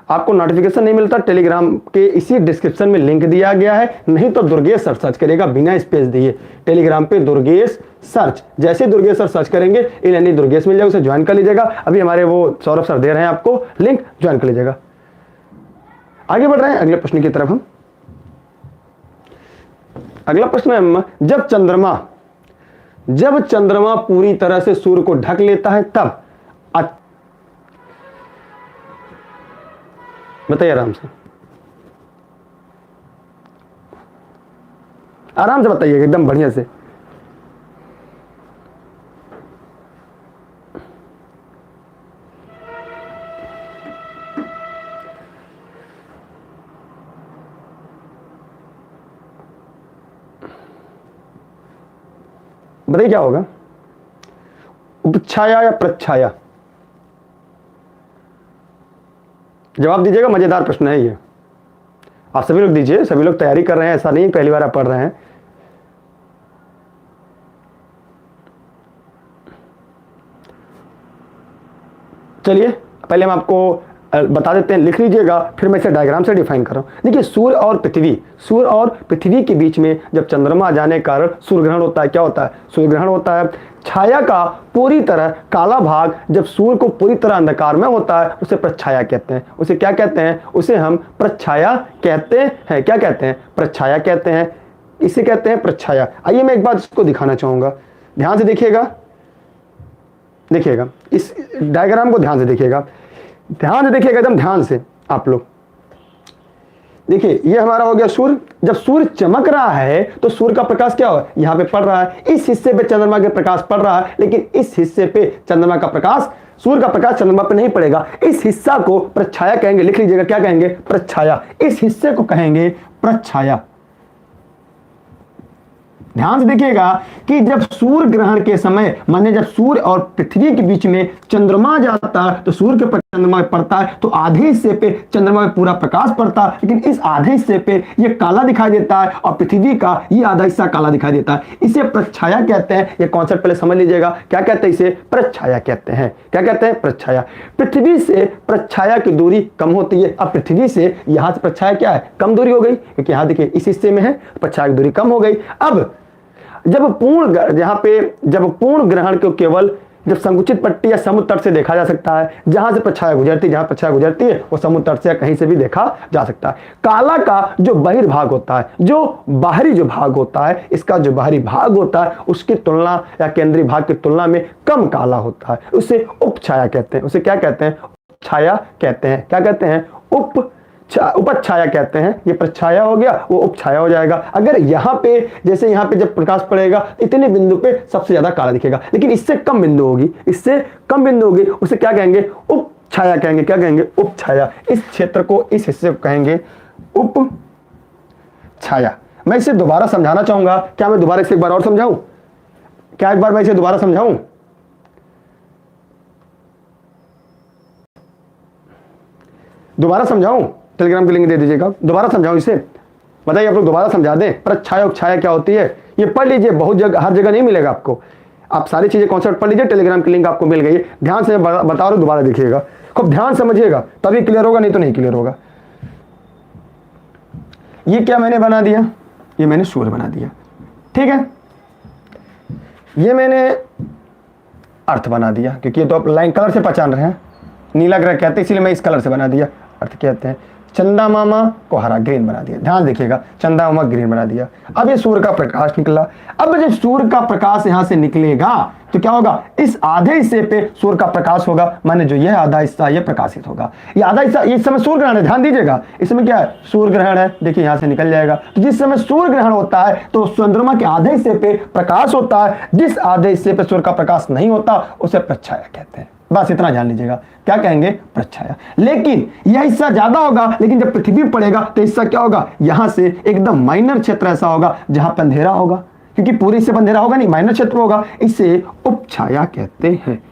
आपको नोटिफिकेशन नहीं मिलता, टेलीग्राम के इसी डिस्क्रिप्शन में लिंक दिया गया है, नहीं तो दुर्गेश सर सर्च करेगा बिना स्पेस दिए। टेलीग्राम पे दुर्गेश सर्च, जैसे दुर्गेश सर सर्च करेंगे यानी दुर्गेश मिल जाएगा, उसे ज्वाइन कर लीजिएगा। अभी हमारे वो सौरभ सर दे रहे हैं आपको लिंक, ज्वाइन कर लीजिएगा। आगे बढ़ रहे हैं अगले प्रश्न की तरफ हम। अगला प्रश्न है, जब चंद्रमा पूरी तरह से सूर्य को ढक लेता है तब, बताइए आराम से, आराम से बताइएगा, एकदम बढ़िया से। बताइए क्या होगा, उपछाया या प्रच्छाया? जवाब दीजिएगा, मजेदार प्रश्न है ये। आप सभी लोग दीजिए, सभी लोग तैयारी कर रहे हैं, ऐसा नहीं पहली बार आप पढ़ रहे हैं। चलिए पहले हम आपको बता देते हैं, लिख लीजिएगा, फिर मैं इसे डायग्राम से डिफाइन कर रहा हूं। देखिए सूर्य और पृथ्वी के बीच में जब चंद्रमा आ जाने के कारण सूर्य ग्रहण होता है। क्या होता है? सूर्य ग्रहण होता है। छाया का पूरी तरह काला भाग जब सूर्य को पूरी तरह अंधकार में होता है उसे प्रच्छाया कहते हैं। उसे क्या कहते हैं? उसे हम प्रच्छाया कहते हैं। क्या कहते हैं? प्रच्छाया कहते हैं। इसे कहते हैं प्रच्छाया। आइए मैं एक बात इसको दिखाना चाहूंगा, ध्यान से देखिएगा, इस डायग्राम को ध्यान से देखिएगा, एकदम ध्यान से आप लोग देखिए। ये हमारा हो गया सूर्य। जब सूर्य चमक रहा है तो सूर्य का प्रकाश क्या हो, यहां पे पड़ रहा है। इस हिस्से पे चंद्रमा के प्रकाश पड़ रहा है, लेकिन इस हिस्से पे चंद्रमा का प्रकाश, सूर्य का प्रकाश चंद्रमा पे नहीं पड़ेगा। इस हिस्सा को प्रच्छाया कहेंगे। लिख लीजिएगा, क्या कहेंगे? प्रच्छाया। इस हिस्से को कहेंगे प्रच्छाया। ध्यान से देखिएगा कि जब सूर्य ग्रहण के समय, माने जब सूर्य और पृथ्वी के बीच में चंद्रमा जाता है तो सूर्य के चंद्रमा पे पड़ता है तो आधे हिस्से पे चंद्रमा पे पूरा प्रकाश पड़ता है, लेकिन इस आधे हिस्से पे ये काला दिखाई देता है और पृथ्वी का ये आधा हिस्सा काला दिखाई देता है। इसे प्रच्छाया कहते हैं। ये कॉन्सेप्ट पहले समझ लीजिएगा। क्या कहते हैं? इसे प्रच्छाया कहते हैं। क्या कहते हैं? प्रच्छाया। पृथ्वी से प्रच्छाया की दूरी कम होती है। अब पृथ्वी से यहां से प्रच्छाया क्या है? कम दूरी हो गई, क्योंकि यहां देखिए इस हिस्से में है, प्रच्छाया की दूरी कम हो गई। अब जब पूर्ण ग्रहण को केवल जब संकुचित पट्टी या समुद्र तट से देखा जा सकता है, जहां से प्रच्छाया गुजरती है वो समुद्र तट से या कहीं से भी देखा जा सकता है। काला का जो बहिर्भाग होता है, जो बाहरी जो भाग होता है, इसका जो बाहरी भाग होता है उसकी तुलना या केंद्रीय भाग की तुलना में कम काला होता है। उसे उपछाया कहते हैं। उसे क्या कहते हैं? छाया कहते हैं। क्या कहते हैं? उपछाया कहते हैं। ये प्रच्छाया हो गया, वो उपछाया हो जाएगा। अगर यहाँ पे, जैसे यहाँ पे जब प्रकाश पड़ेगा इतने बिंदु पे सबसे ज्यादा काला दिखेगा, लेकिन इससे कम बिंदु होगी, उसे क्या कहेंगे? उपछाया कहेंगे। क्या कहेंगे? उपछाया। इस क्षेत्र को, इस हिस्से को कहेंगे उपछाया। मैं इसे दोबारा समझाना चाहूंगा। क्या मैं दोबारा इसे एक बार और समझाऊं? क्या एक बार मैं इसे दोबारा समझाऊं? दोबारा समझाऊं? टेलीग्राम की लिंक दे दीजिएगा। दोबारा समझाऊं इसे? बताइए आप लोग, दोबारा समझा दें। प्रच्छाया उपछाया क्या होती है? ये पढ़ लीजिए, बहुत जगह, हर जगह नहीं मिलेगा आपको। आप सारी चीजें कॉन्सेप्ट पढ़ लीजिए, टेलीग्राम की लिंक आपको मिल गई है। ध्यान से बता रहा हूं, दोबारा देखिएगा, खूब ध्यान समझिएगा, तभी क्लियर होगा, नहीं तो नहीं क्लियर होगा। ये क्या मैंने बना दिया? ये मैंने सूर्य बना दिया, ठीक है। ये मैंने अर्थ बना दिया, क्योंकि ये तो आप लाइन कलर से पहचान रहे हैं, नीला ग्रह कहते हैं, इसलिए मैं इस कलर से बना दिया। अर्थ कहते हैं। चंदा मामा को हरा ग्रीन बना दिया। ध्यान देखिएगा, चंदा मामा ग्रीन बना दिया। अब ये सूर्य का प्रकाश निकला। अब जब सूर्य का प्रकाश यहां से निकलेगा तो क्या होगा? इस आधे हिस्से पे सूर्य का प्रकाश होगा, माने जो यह आधा हिस्सा ये प्रकाशित होगा। ये आधा हिस्सा, इस समय सूर्य ग्रहण है, ध्यान दीजिएगा, इसमें क्या है? सूर्य ग्रहण है। देखिए यहां से निकल जाएगा। तो जिस समय सूर्य ग्रहण होता है तो चंद्रमा के आधे हिस्से पे प्रकाश होता है, जिस आधे हिस्से पे सूर्य का प्रकाश नहीं होता उसे प्रच्छाया कहते हैं। बस इतना जान लीजिएगा। क्या कहेंगे? प्रच्छाया। लेकिन यह हिस्सा ज्यादा होगा, लेकिन जब पृथ्वी पड़ेगा तो हिस्सा क्या होगा? यहां से एकदम माइनर क्षेत्र ऐसा होगा जहां पर अंधेरा होगा, क्योंकि पूरे हिस्से पर अंधेरा होगा नहीं, माइनर क्षेत्र होगा। इसे उपछाया कहते हैं।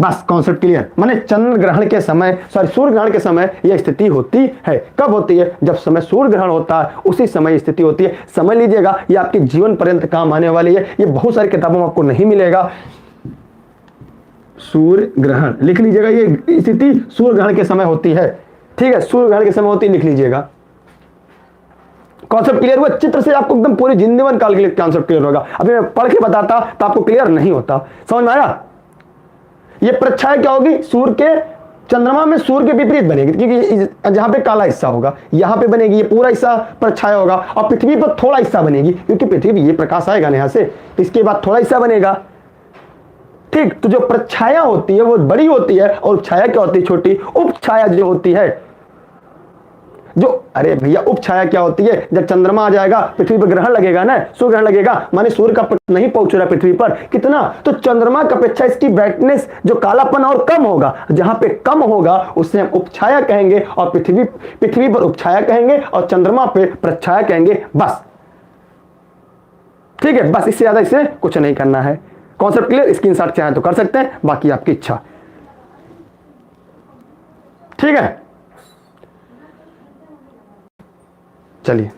बस कॉन्सेप्ट क्लियर। माने चंद्र ग्रहण के समय, सूर्य ग्रहण के समय यह स्थिति होती है। कब होती है? जब समय सूर्य ग्रहण होता है उसी समय स्थिति होती है। समझ लीजिएगा, ये आपके जीवन पर्यंत काम आने वाली है। ये बहुत सारी किताबों में आपको नहीं मिलेगा। सूर्य ग्रहण लिख लीजिएगा, ये स्थिति सूर्य ग्रहण के समय होती है, ठीक है, सूर्य ग्रहण के समय होती है, लिख लीजिएगा। कॉन्सेप्ट क्लियर हुआ? चित्र से आपको एकदम पूरे जीवन काल के लिए कॉन्सेप्ट क्लियर होगा। अभी मैं पढ़ के बताता तो आपको क्लियर नहीं होता। समझ में आया? ये प्रच्छाया क्या होगी? सूर्य के, चंद्रमा में सूर्य के विपरीत बनेगी, क्योंकि जहां पे काला हिस्सा होगा यहां पे बनेगी, ये पूरा हिस्सा प्रच्छाया होगा, और पृथ्वी पर थोड़ा हिस्सा बनेगी, क्योंकि पृथ्वी ये प्रकाश आएगा यहां से, इसके बाद थोड़ा हिस्सा बनेगा, ठीक। तो जो प्रच्छाया होती है वो बड़ी होती है, और उपछाया क्या होती है? छोटी। उपछाया जो होती है, जो, अरे भैया उपछाया क्या होती है? जब चंद्रमा आ जाएगा, पृथ्वी पर ग्रहण लगेगा ना, सूर्य ग्रहण लगेगा, माने सूर्य का नहीं पहुंच रहा पृथ्वी पर, कितना? तो चंद्रमा की अपेक्षा इसकी ब्राइटनेस, जो कालापन और कम होगा, जहां पे कम होगा उसे हम उपछाया कहेंगे, और पृथ्वी पर उपछाया कहेंगे, और चंद्रमा पे प्रच्छाया कहेंगे। बस ठीक है, बस इससे ज्यादा इसे कुछ नहीं करना है। Concept clear? स्क्रीनशॉट चाहे तो कर सकते हैं, बाकी आपकी इच्छा। ठीक है, चलिए।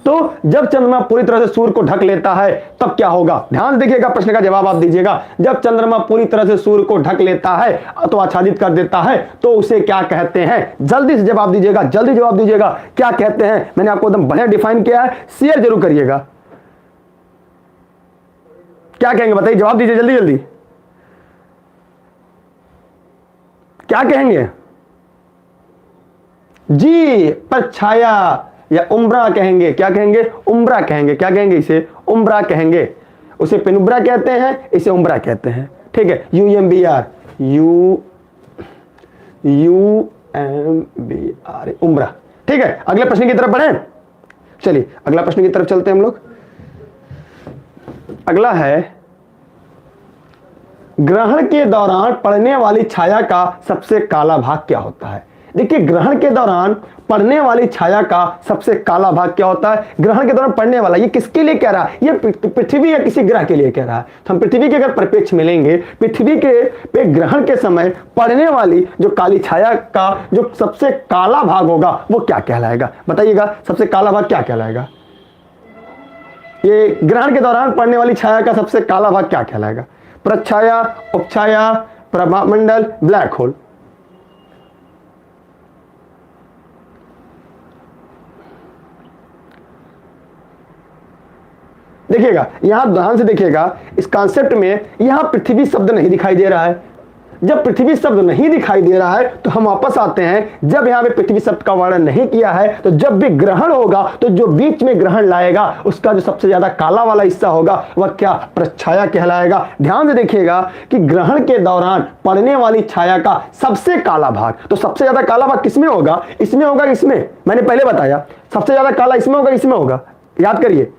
तो जब चंद्रमा पूरी तरह से सूर्य को ढक लेता है तब क्या होगा? ध्यान से देखिएगा, प्रश्न का जवाब आप दीजिएगा। जब चंद्रमा पूरी तरह से सूर्य को ढक लेता है तो आच्छादित कर देता है, तो उसे क्या कहते हैं? जल्दी से जवाब दीजिएगा, जल्दी जवाब दीजिएगा, क्या कहते हैं? मैंने आपको एकदम बढ़िया डिफाइन किया है, शेयर जरूर करिएगा। क्या कहेंगे बताइए, जवाब दीजिए जल्दी जल्दी। क्या कहेंगे? जी, परछाया या उम्ब्रा कहेंगे। क्या कहेंगे? उम्ब्रा कहेंगे। क्या कहेंगे? इसे उम्ब्रा कहेंगे। उसे पेनुब्रा कहते हैं, इसे उम्ब्रा कहते हैं। ठीक है, UMBR, UMBR, उम्ब्रा। ठीक है, अगले प्रश्न की तरफ बढ़े। चलिए अगला प्रश्न की तरफ चलते हैं हम लोग। अगला है, ग्रहण के दौरान पड़ने वाली छाया का सबसे काला भाग क्या होता है? देखिए, ग्रहण के दौरान पड़ने वाली छाया का सबसे काला भाग क्या होता है? ग्रहण के दौरान पड़ने वाला, ये किसके लिए कह रहा है? ये पृथ्वी या किसी ग्रह के लिए कह रहा है। तो हम पृथ्वी के अगर परिप्रेक्ष में लेंगे, पृथ्वी के पे ग्रहण के समय पड़ने वाली जो काली छाया का जो सबसे काला भाग होगा वो क्या कहलाएगा? बताइएगा, सबसे काला भाग क्या कहलाएगा? ये ग्रहण के दौरान पड़ने वाली छाया का सबसे काला भाग क्या कहलाएगा? प्रच्छाया, उपछाया, प्रभामंडल, ब्लैक होल। देखिएगा, यहां ध्यान से देखिएगा, इस कॉन्सेप्ट में यहां पृथ्वी शब्द नहीं दिखाई दे रहा है। जब पृथ्वी शब्द नहीं दिखाई दे रहा है तो हम वापस आते हैं, जब यहां पे पृथ्वी शब्द का वर्णन नहीं किया है तो जब भी ग्रहण होगा तो जो बीच में ग्रहण लाएगा उसका जो सबसे ज्यादा काला वाला हिस्सा होगा वह क्या? प्रच्छाया कहलाएगा। ध्यान से देखिएगा कि ग्रहण के दौरान पड़ने वाली छाया का सबसे काला भाग, तो सबसे ज्यादा काला भाग किसमें होगा? इसमें होगा, इसमें? मैंने पहले बताया सबसे ज्यादा काला इसमें होगा, इसमें होगा। याद करिए,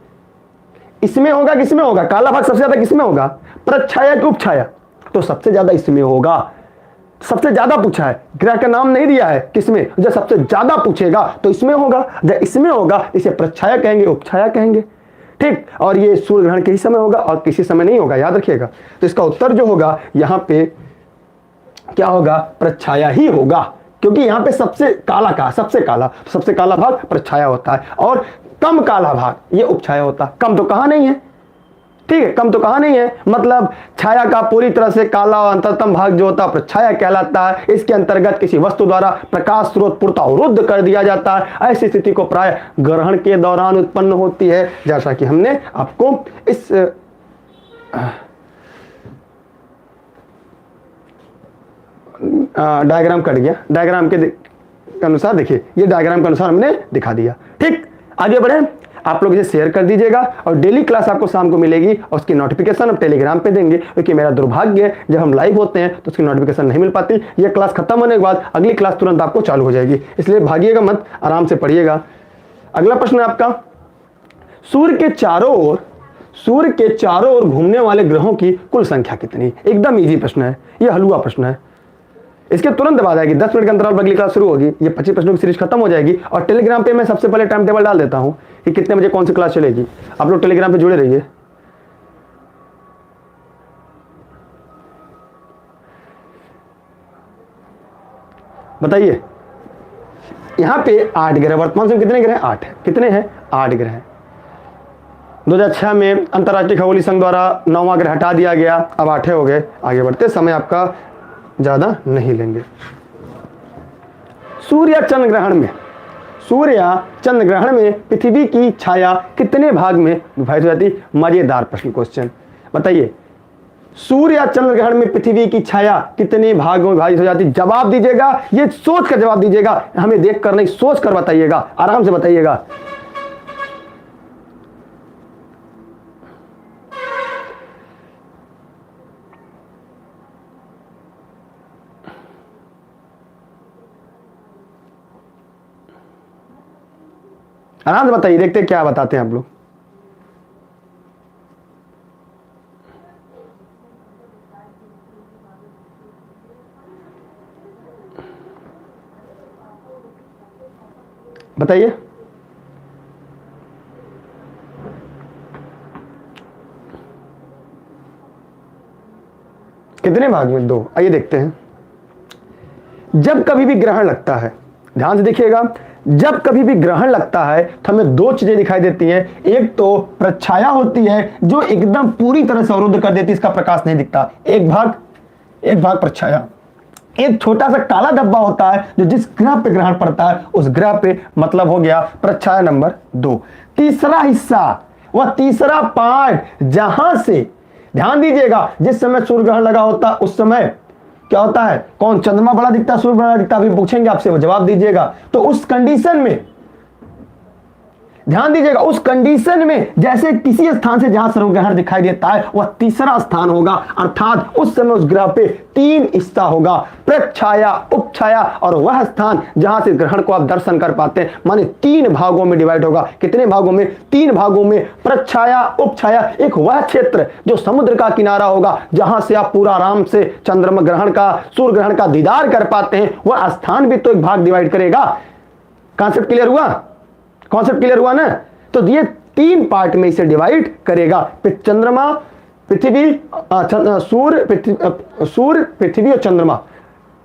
इसमें होगा, किसमें होगा? काला भाग सबसे ज्यादा किसमें होगा? प्रच्छाया की उपछाया, तो सबसे ज्यादा इसमें होगा। सबसे ज्यादा पूछा है, ग्रह का नाम नहीं दिया है, किसमें? जब सबसे ज्यादा पूछेगा तो इसमें होगा, जब इसमें होगा इसे प्रच्छाया कहेंगे, उपछाया कहेंगे। ठीक, और ये सूर्य ग्रहण के ही समय होगा और किसी समय नहीं होगा, याद रखिएगा। तो इसका उत्तर जो होगा यहां पे क्या होगा? प्रच्छाया ही होगा, क्योंकि यहां पे सबसे काला कहा, सबसे काला, सबसे काला भाग प्रच्छाया होता है और कम काला भाग ये उपछाया होता है। कम तो कहा नहीं है, ठीक है, कम तो कहा नहीं है, मतलब छाया का पूरी तरह से काला और अंतरतम भाग जो होता है प्रच्छाया कहलाता है। इसके अंतर्गत किसी वस्तु द्वारा प्रकाश स्रोत पूर्णतः अवरुद्ध कर दिया जाता है। ऐसी स्थिति को प्राय ग्रहण के दौरान उत्पन्न होती है, जैसा कि हमने आपको इस डायग्राम कट गया, डायग्राम के अनुसार देखिए, ये डायग्राम के अनुसार हमने दिखा दिया। ठीक, आगे बढ़े। आप लोग इसे शेयर कर दीजिएगा और डेली क्लास आपको शाम को मिलेगी और उसकी नोटिफिकेशन हम टेलीग्राम पे देंगे, क्योंकि मेरा दुर्भाग्य है जब हम लाइव होते हैं तो उसकी नोटिफिकेशन नहीं मिल पाती। ये क्लास खत्म होने के बाद अगली क्लास तुरंत आपको चालू हो जाएगी, इसलिए भागिएगा मत, आराम से पढ़िएगा। अगला प्रश्न है आपका, सूर्य के चारों ओर घूमने वाले ग्रहों की कुल संख्या कितनी? एकदम ईजी प्रश्न है, यह हलवा प्रश्न है। इसके तुरंत बाद आएगी, 10 मिनट के अंतराल पर अगली क्लास शुरू होगी, ये 25 प्रश्नों की सीरीज खत्म हो जाएगी। और टेलीग्राम पे मैं सबसे पहले टाइम टेबल डाल देता हूं कि कितने बजे कौन सी क्लास चलेगी। आप लोग टेलीग्राम पे जुड़े रहिए। बताइए, यहां पे 8 ग्रह, वर्तमान समय कितने ग्रह? 8 है। कितने हैं? 8 ग्रह हैं। 2006 में अंतर्राष्ट्रीय खगोलीय संघ द्वारा 9वां ग्रह हटा दिया गया, अब 8 हो गए। आगे बढ़ते समय आपका ज्यादा नहीं लेंगे। सूर्य या चंद्र ग्रहण में पृथ्वी की छाया कितने भाग में विभाजित हो जाती? मजेदार प्रश्न, क्वेश्चन। बताइए, सूर्य या चंद्र ग्रहण में पृथ्वी की छाया कितने भाग में विभाजित हो जाती? जवाब दीजिएगा, ये सोच कर जवाब दीजिएगा, हमें देख कर नहीं, सोच कर बताइएगा, आराम से बताइएगा। आराम से बताइए, देखते क्या बताते हैं आप लोग। बताइए, कितने भाग में? 2। आइए देखते हैं। जब कभी भी ग्रहण लगता है, ध्यान से देखिएगा, जब कभी भी ग्रहण लगता है तो हमें 2 चीजें दिखाई देती हैं। एक तो प्रच्छाया होती है जो एकदम पूरी तरह से अवरुद्ध कर देती है, इसका प्रकाश नहीं दिखता, एक भाग प्रच्छाया। एक छोटा सा काला धब्बा होता है जो जिस ग्रह पे ग्रहण पड़ता है उस ग्रह पे, मतलब हो गया प्रच्छाया नंबर 2। तीसरा हिस्सा, वह तीसरा पार्ट जहां से, ध्यान दीजिएगा, जिस समय सूर्य ग्रहण लगा होता है उस समय क्या होता है? कौन? चंद्रमा बड़ा दिखता है, सूर्य बड़ा दिखता है? अभी पूछेंगे आपसे, वो जवाब दीजिएगा। तो उस कंडीशन में ध्यान दीजिएगा, उस कंडीशन में जैसे किसी स्थान से जहां सूर्य ग्रहण दिखाई देता है वह तीसरा स्थान होगा, अर्थात उस समय उस ग्रह पे 3 हिस्सा होगा, प्रच्छाया, उपछाया और वह स्थान जहां से ग्रहण को आप दर्शन कर पाते हैं। माने 3 भागों में डिवाइड होगा। कितने भागों में? 3 भागों में। प्रच्छाया, उपछाया, एक वह क्षेत्र जो समुद्र का किनारा होगा जहां से आप पूरा आराम से चंद्रमा ग्रहण का, सूर्य ग्रहण का दीदार कर पाते हैं, वह स्थान भी तो एक भाग डिवाइड करेगा। कॉन्सेप्ट क्लियर हुआ? कॉन्सेप्ट क्लियर हुआ ना? तो ये 3 पार्ट में इसे डिवाइड करेगा। चंद्रमा, पृथ्वी, सूर्य, पृथ्वी और चंद्रमा।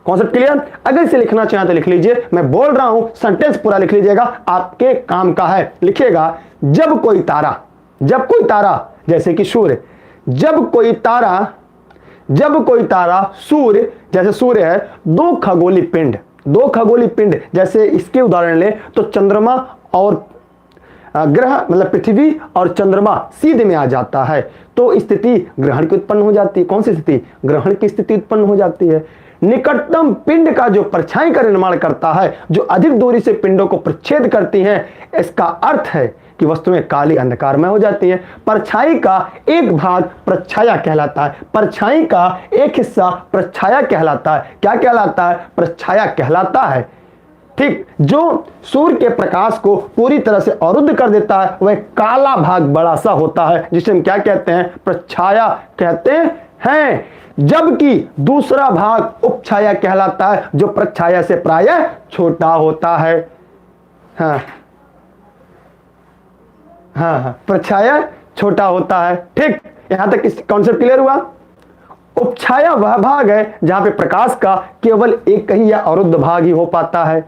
Concept clear? अगर इसे लिखना चाहें तो लिख लीजिए, मैं बोल रहा हूं, सेंटेंस पूरा लिख लीजिएगा, आपके काम का है। लिखिएगा, जब कोई तारा जैसे कि सूर्य, जब कोई तारा सूर्य, जैसे सूर्य है, 2 खगोलीय पिंड, जैसे इसके उदाहरण ले तो चंद्रमा और ग्रह, मतलब पृथ्वी और चंद्रमा सीधे में आ जाता है, तो स्थिति ग्रहण की उत्पन्न हो जाती है। कौन सी स्थिति? ग्रहण की स्थिति उत्पन्न हो जाती है। निकटतम पिंड का जो परछाई का निर्माण करता है, जो अधिक दूरी से पिंडों को प्रच्छेद करती हैं, इसका अर्थ है कि वस्तुएं काली अंधकारमय हो जाती हैं। परछाई का एक भाग प्रच्छाया कहलाता है, परछाई का एक हिस्सा प्रच्छाया कहलाता है। क्या कहलाता है? प्रच्छाया कहलाता है। ठीक, जो सूर्य के प्रकाश को पूरी तरह से अवरुद्ध कर देता है वह काला भाग बड़ा सा होता है, जिसे हम क्या कहते हैं? प्रच्छाया कहते हैं। जबकि दूसरा भाग उपछाया कहलाता है, जो प्रच्छाया से प्रायः छोटा होता है। हाँ, प्रच्छाया छोटा होता है। ठीक, यहां तक इस कॉन्सेप्ट क्लियर हुआ? उपछाया वह भाग है जहां पे प्रकाश का केवल एक ही या अवरुद्ध भाग ही हो पाता है।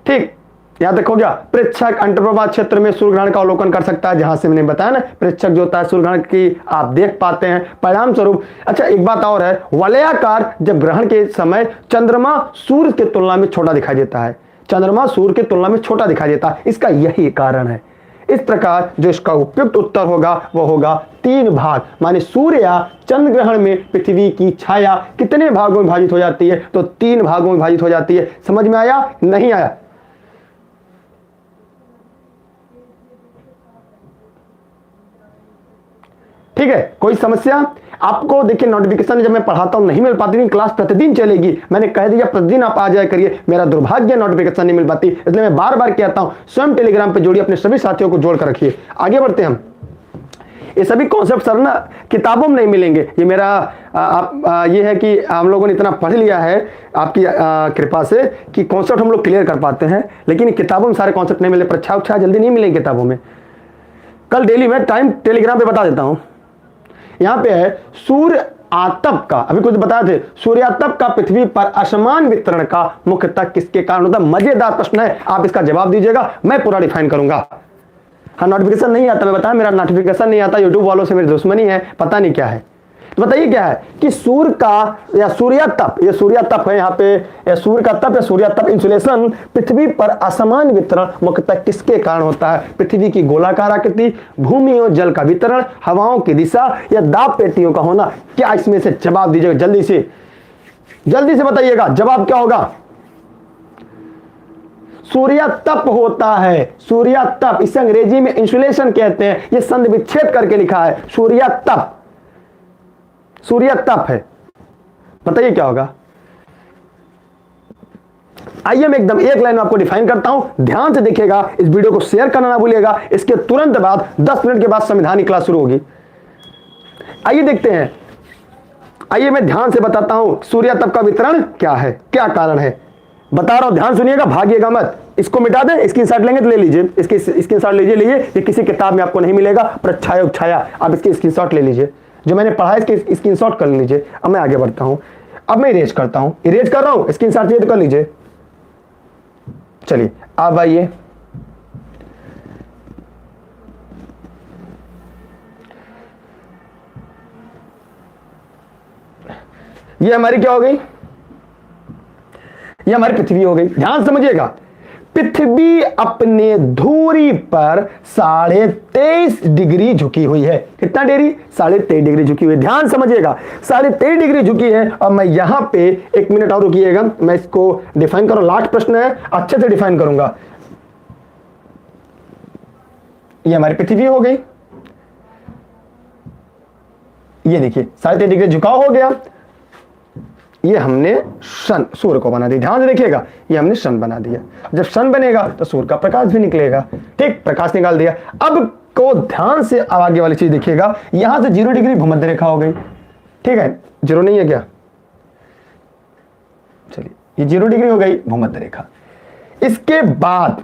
ठीक, यहां तक हो गया। प्रेक्षक अंतर्प्रभा क्षेत्र में सूर्य ग्रहण का अवलोकन कर सकता है, जहां से मैंने बताया ना, प्रेक्षक जो होता है सूर्य ग्रहण की आप देख पाते हैं परिणाम स्वरूप। अच्छा, एक बात और है, वलयाकार, जब ग्रहण के समय चंद्रमा सूर्य के तुलना में छोटा दिखाई देता है, चंद्रमा सूर्य के तुलना में छोटा दिखाई देता है, इसका यही कारण है। इस प्रकार जो इसका उपयुक्त उत्तर होगा वह होगा 3 भाग। माने सूर्य या चंद्र ग्रहण में पृथ्वी की छाया कितने भागों में विभाजित हो जाती है? तो 3 भागों में विभाजित हो जाती है। समझ में आया? नहीं आया? ठीक है, कोई समस्या? आपको देखिए, नोटिफिकेशन जब मैं पढ़ाता हूं नहीं मिल पाती, नहीं क्लास प्रतिदिन चलेगी, मैंने कह दिया प्रतिदिन आप आ जाया करिए, मेरा दुर्भाग्य नोटिफिकेशन नहीं मिल पाती, इसलिए मैं बार बार कहता हूं स्वयं टेलीग्राम पे जोड़िए, अपने सभी साथियों को जोड़ कर रखिए। आगे बढ़ते हैं हम। ये सभी कॉन्सेप्ट सर ना किताबों में नहीं मिलेंगे, ये मेरा ये है कि हम लोगों ने इतना पढ़ लिया है आपकी कृपा से कि कॉन्सेप्ट हम लोग क्लियर कर पाते हैं, लेकिन किताबों में सारे कॉन्सेप्ट नहीं मिले। प्रच्छाया उपछाया जल्दी नहीं मिलेंगे किताबों में। कल डेली में टाइम टेलीग्राम पे बता देता हूं। यहां पे है सूर्य आतप का, अभी कुछ बताए थे, सूर्यातप का पृथ्वी पर असमान वितरण का मुख्यतः किसके कारण होता है? मजेदार प्रश्न है, आप इसका जवाब दीजिएगा, मैं पूरा डिफाइन करूंगा। हाँ, नोटिफिकेशन नहीं आता, मैं बताया मेरा नोटिफिकेशन नहीं आता, यूट्यूब वालों से मेरी दुश्मनी है, पता नहीं क्या है। तो बताइए क्या है कि सूर्य का या सूर्यातप, ये सूर्यातप है, यहाँ पे सूर्य का तप या सूर्यातप इंसुलेशन पृथ्वी पर असमान वितरण मुख्यतः किसके कारण होता है? पृथ्वी की गोलाकार आकृति, भूमि और जल का वितरण, हवाओं की दिशा या दाब पेटियों का होना। क्या इसमें से जवाब दीजिएगा? जल्दी से बताइएगा, जवाब क्या होगा? सूर्यातप होता है, सूर्यातप, इसे अंग्रेजी में इंसुलेशन कहते हैं, ये संधि विच्छेद करके लिखा है, सूर्यातप है। बताइए क्या होगा? आइए मैं एकदम एक लाइन में आपको डिफाइन करता हूं, ध्यान से देखिएगा, इस वीडियो को शेयर करना ना भूलिएगा। इसके तुरंत बाद 10 मिनट के बाद संविधान क्लास शुरू होगी। आइए देखते हैं, आइए मैं ध्यान से बताता हूं सूर्यातप का वितरण क्या है, क्या कारण है, बता रहा हूं, ध्यान सुनिएगा, भागिएगा मत। इसको मिटा दें, स्क्रीनशॉट लेंगे तो ले लीजिए, इसकी स्क्रीनशॉट लीजिए, ये किसी किताब में आपको नहीं मिलेगा। प्रच्छाया उपछाया, आप इसकी स्क्रीनशॉट ले लीजिए, जो मैंने पढ़ा है इसके स्क्रीनशॉट कर लीजिए। अब मैं आगे बढ़ता हूं, अब मैं इरेज करता हूं, इरेज कर रहा हूं, स्क्रीनशॉट चाहिए तो कर लीजिए। चलिए अब आइए, ये हमारी क्या हो गई, ये हमारी पृथ्वी हो गई। ध्यान समझिएगा, पृथ्वी अपने धुरी पर 23.5 डिग्री झुकी हुई है। कितना डिग्री? 23.5 डिग्री झुकी हुई है। ध्यान समझिएगा, 23.5 डिग्री झुकी है। और मैं यहां पे 1 मिनट और रुकिएगा, मैं इसको डिफाइन करूं। लास्ट प्रश्न है, अच्छे से डिफाइन करूंगा। ये हमारी पृथ्वी हो गई, ये देखिए 23.5 डिग्री झुकाव हो गया। ये हमने सन, सूर्य को बना दिया। ध्यान से देखिएगा, ये हमने सन बना दिया। जब सन बनेगा तो सूर्य का प्रकाश भी निकलेगा। ठीक, प्रकाश निकाल दिया। अब को ध्यान से अब आगे वाली चीज देखिएगा, यहां से 0 डिग्री भूमध्य रेखा हो गई। ठीक है, 0 नहीं है क्या? चलिए, ये 0 डिग्री हो गई भूमध्य रेखा। इसके बाद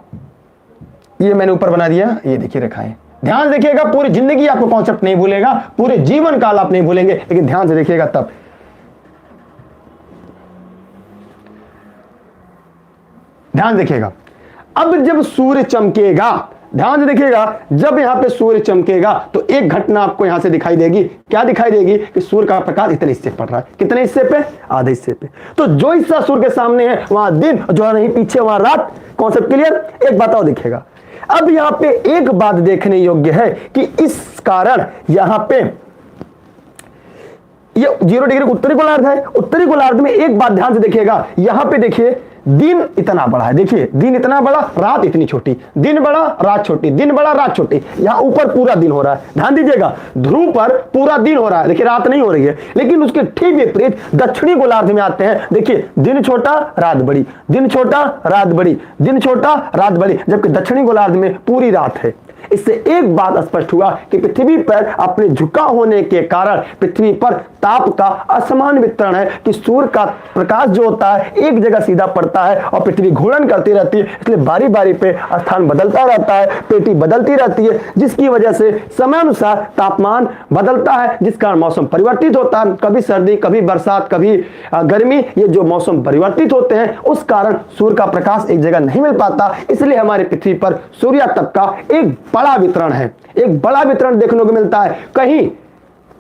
ये मैंने ऊपर बना दिया, ये देखिए रेखाएं। ध्यान देखिएगा, पूरी जिंदगी आपको कॉन्सेप्ट नहीं भूलेगा, पूरे जीवन काल आप नहीं भूलेंगे, लेकिन ध्यान से देखिएगा तब। ध्यान देखिएगा, अब जब सूर्य चमकेगा, ध्यान से देखिएगा, जब यहां पे सूर्य चमकेगा तो एक घटना आपको यहां से दिखाई देगी। क्या दिखाई देगी? कि सूर्य का प्रकाश इतने हिस्से पड़ रहा है। कितने हिस्से पे? आधे हिस्से पे। तो जो हिस्सा सूर्य के सामने है वहां दिन, जो नहीं पीछे वहां रात। Concept clear? एक बात और दिखेगा। अब यहां पे एक बात देखने योग्य है कि इस कारण यहां पे ये 0 डिग्री उत्तरी गोलार्ध है। उत्तरी गोलार्ध में एक बात ध्यान से देखिएगा, यहां पे देखिए दिन इतना बड़ा है। देखिए दिन इतना बड़ा, रात इतनी छोटी। दिन बड़ा, रात छोटी, दिन बड़ा, रात छोटी। यहां ऊपर पूरा दिन हो रहा है। ध्यान दीजिएगा, ध्रुव पर पूरा दिन हो रहा है, देखिए रात नहीं हो रही है। लेकिन उसके ठीक विपरीत दक्षिणी गोलार्ध में आते हैं, देखिए दिन छोटा, रात बड़ी, दिन छोटा, रात बड़ी, दिन छोटा, रात बड़ी, जबकि दक्षिणी गोलार्ध में पूरी रात है। इससे एक बात स्पष्ट हुआ कि पृथ्वी पर अपने झुकाव होने के कारण पृथ्वी पर ताप का असमान वितरण है, कि सूर्य का प्रकाश जो होता है एक जगह सीधा पड़ता है और पृथ्वी घूर्णन करती रहती है, इसलिए बारी बारी पे स्थान बदलता रहता है, पेटी बदलती रहती है, जिसकी वजह से समयानुसार तापमान बदलता है, जिस कारण मौसम परिवर्तित होता है। कभी सर्दी, कभी बरसात, कभी गर्मी, ये जो मौसम परिवर्तित होते हैं उस कारण सूर्य का प्रकाश एक जगह नहीं मिल पाता। इसलिए हमारे पृथ्वी पर सूर्यातप का एक बड़ा वितरण है, एक बड़ा वितरण देखने को मिलता है। कहीं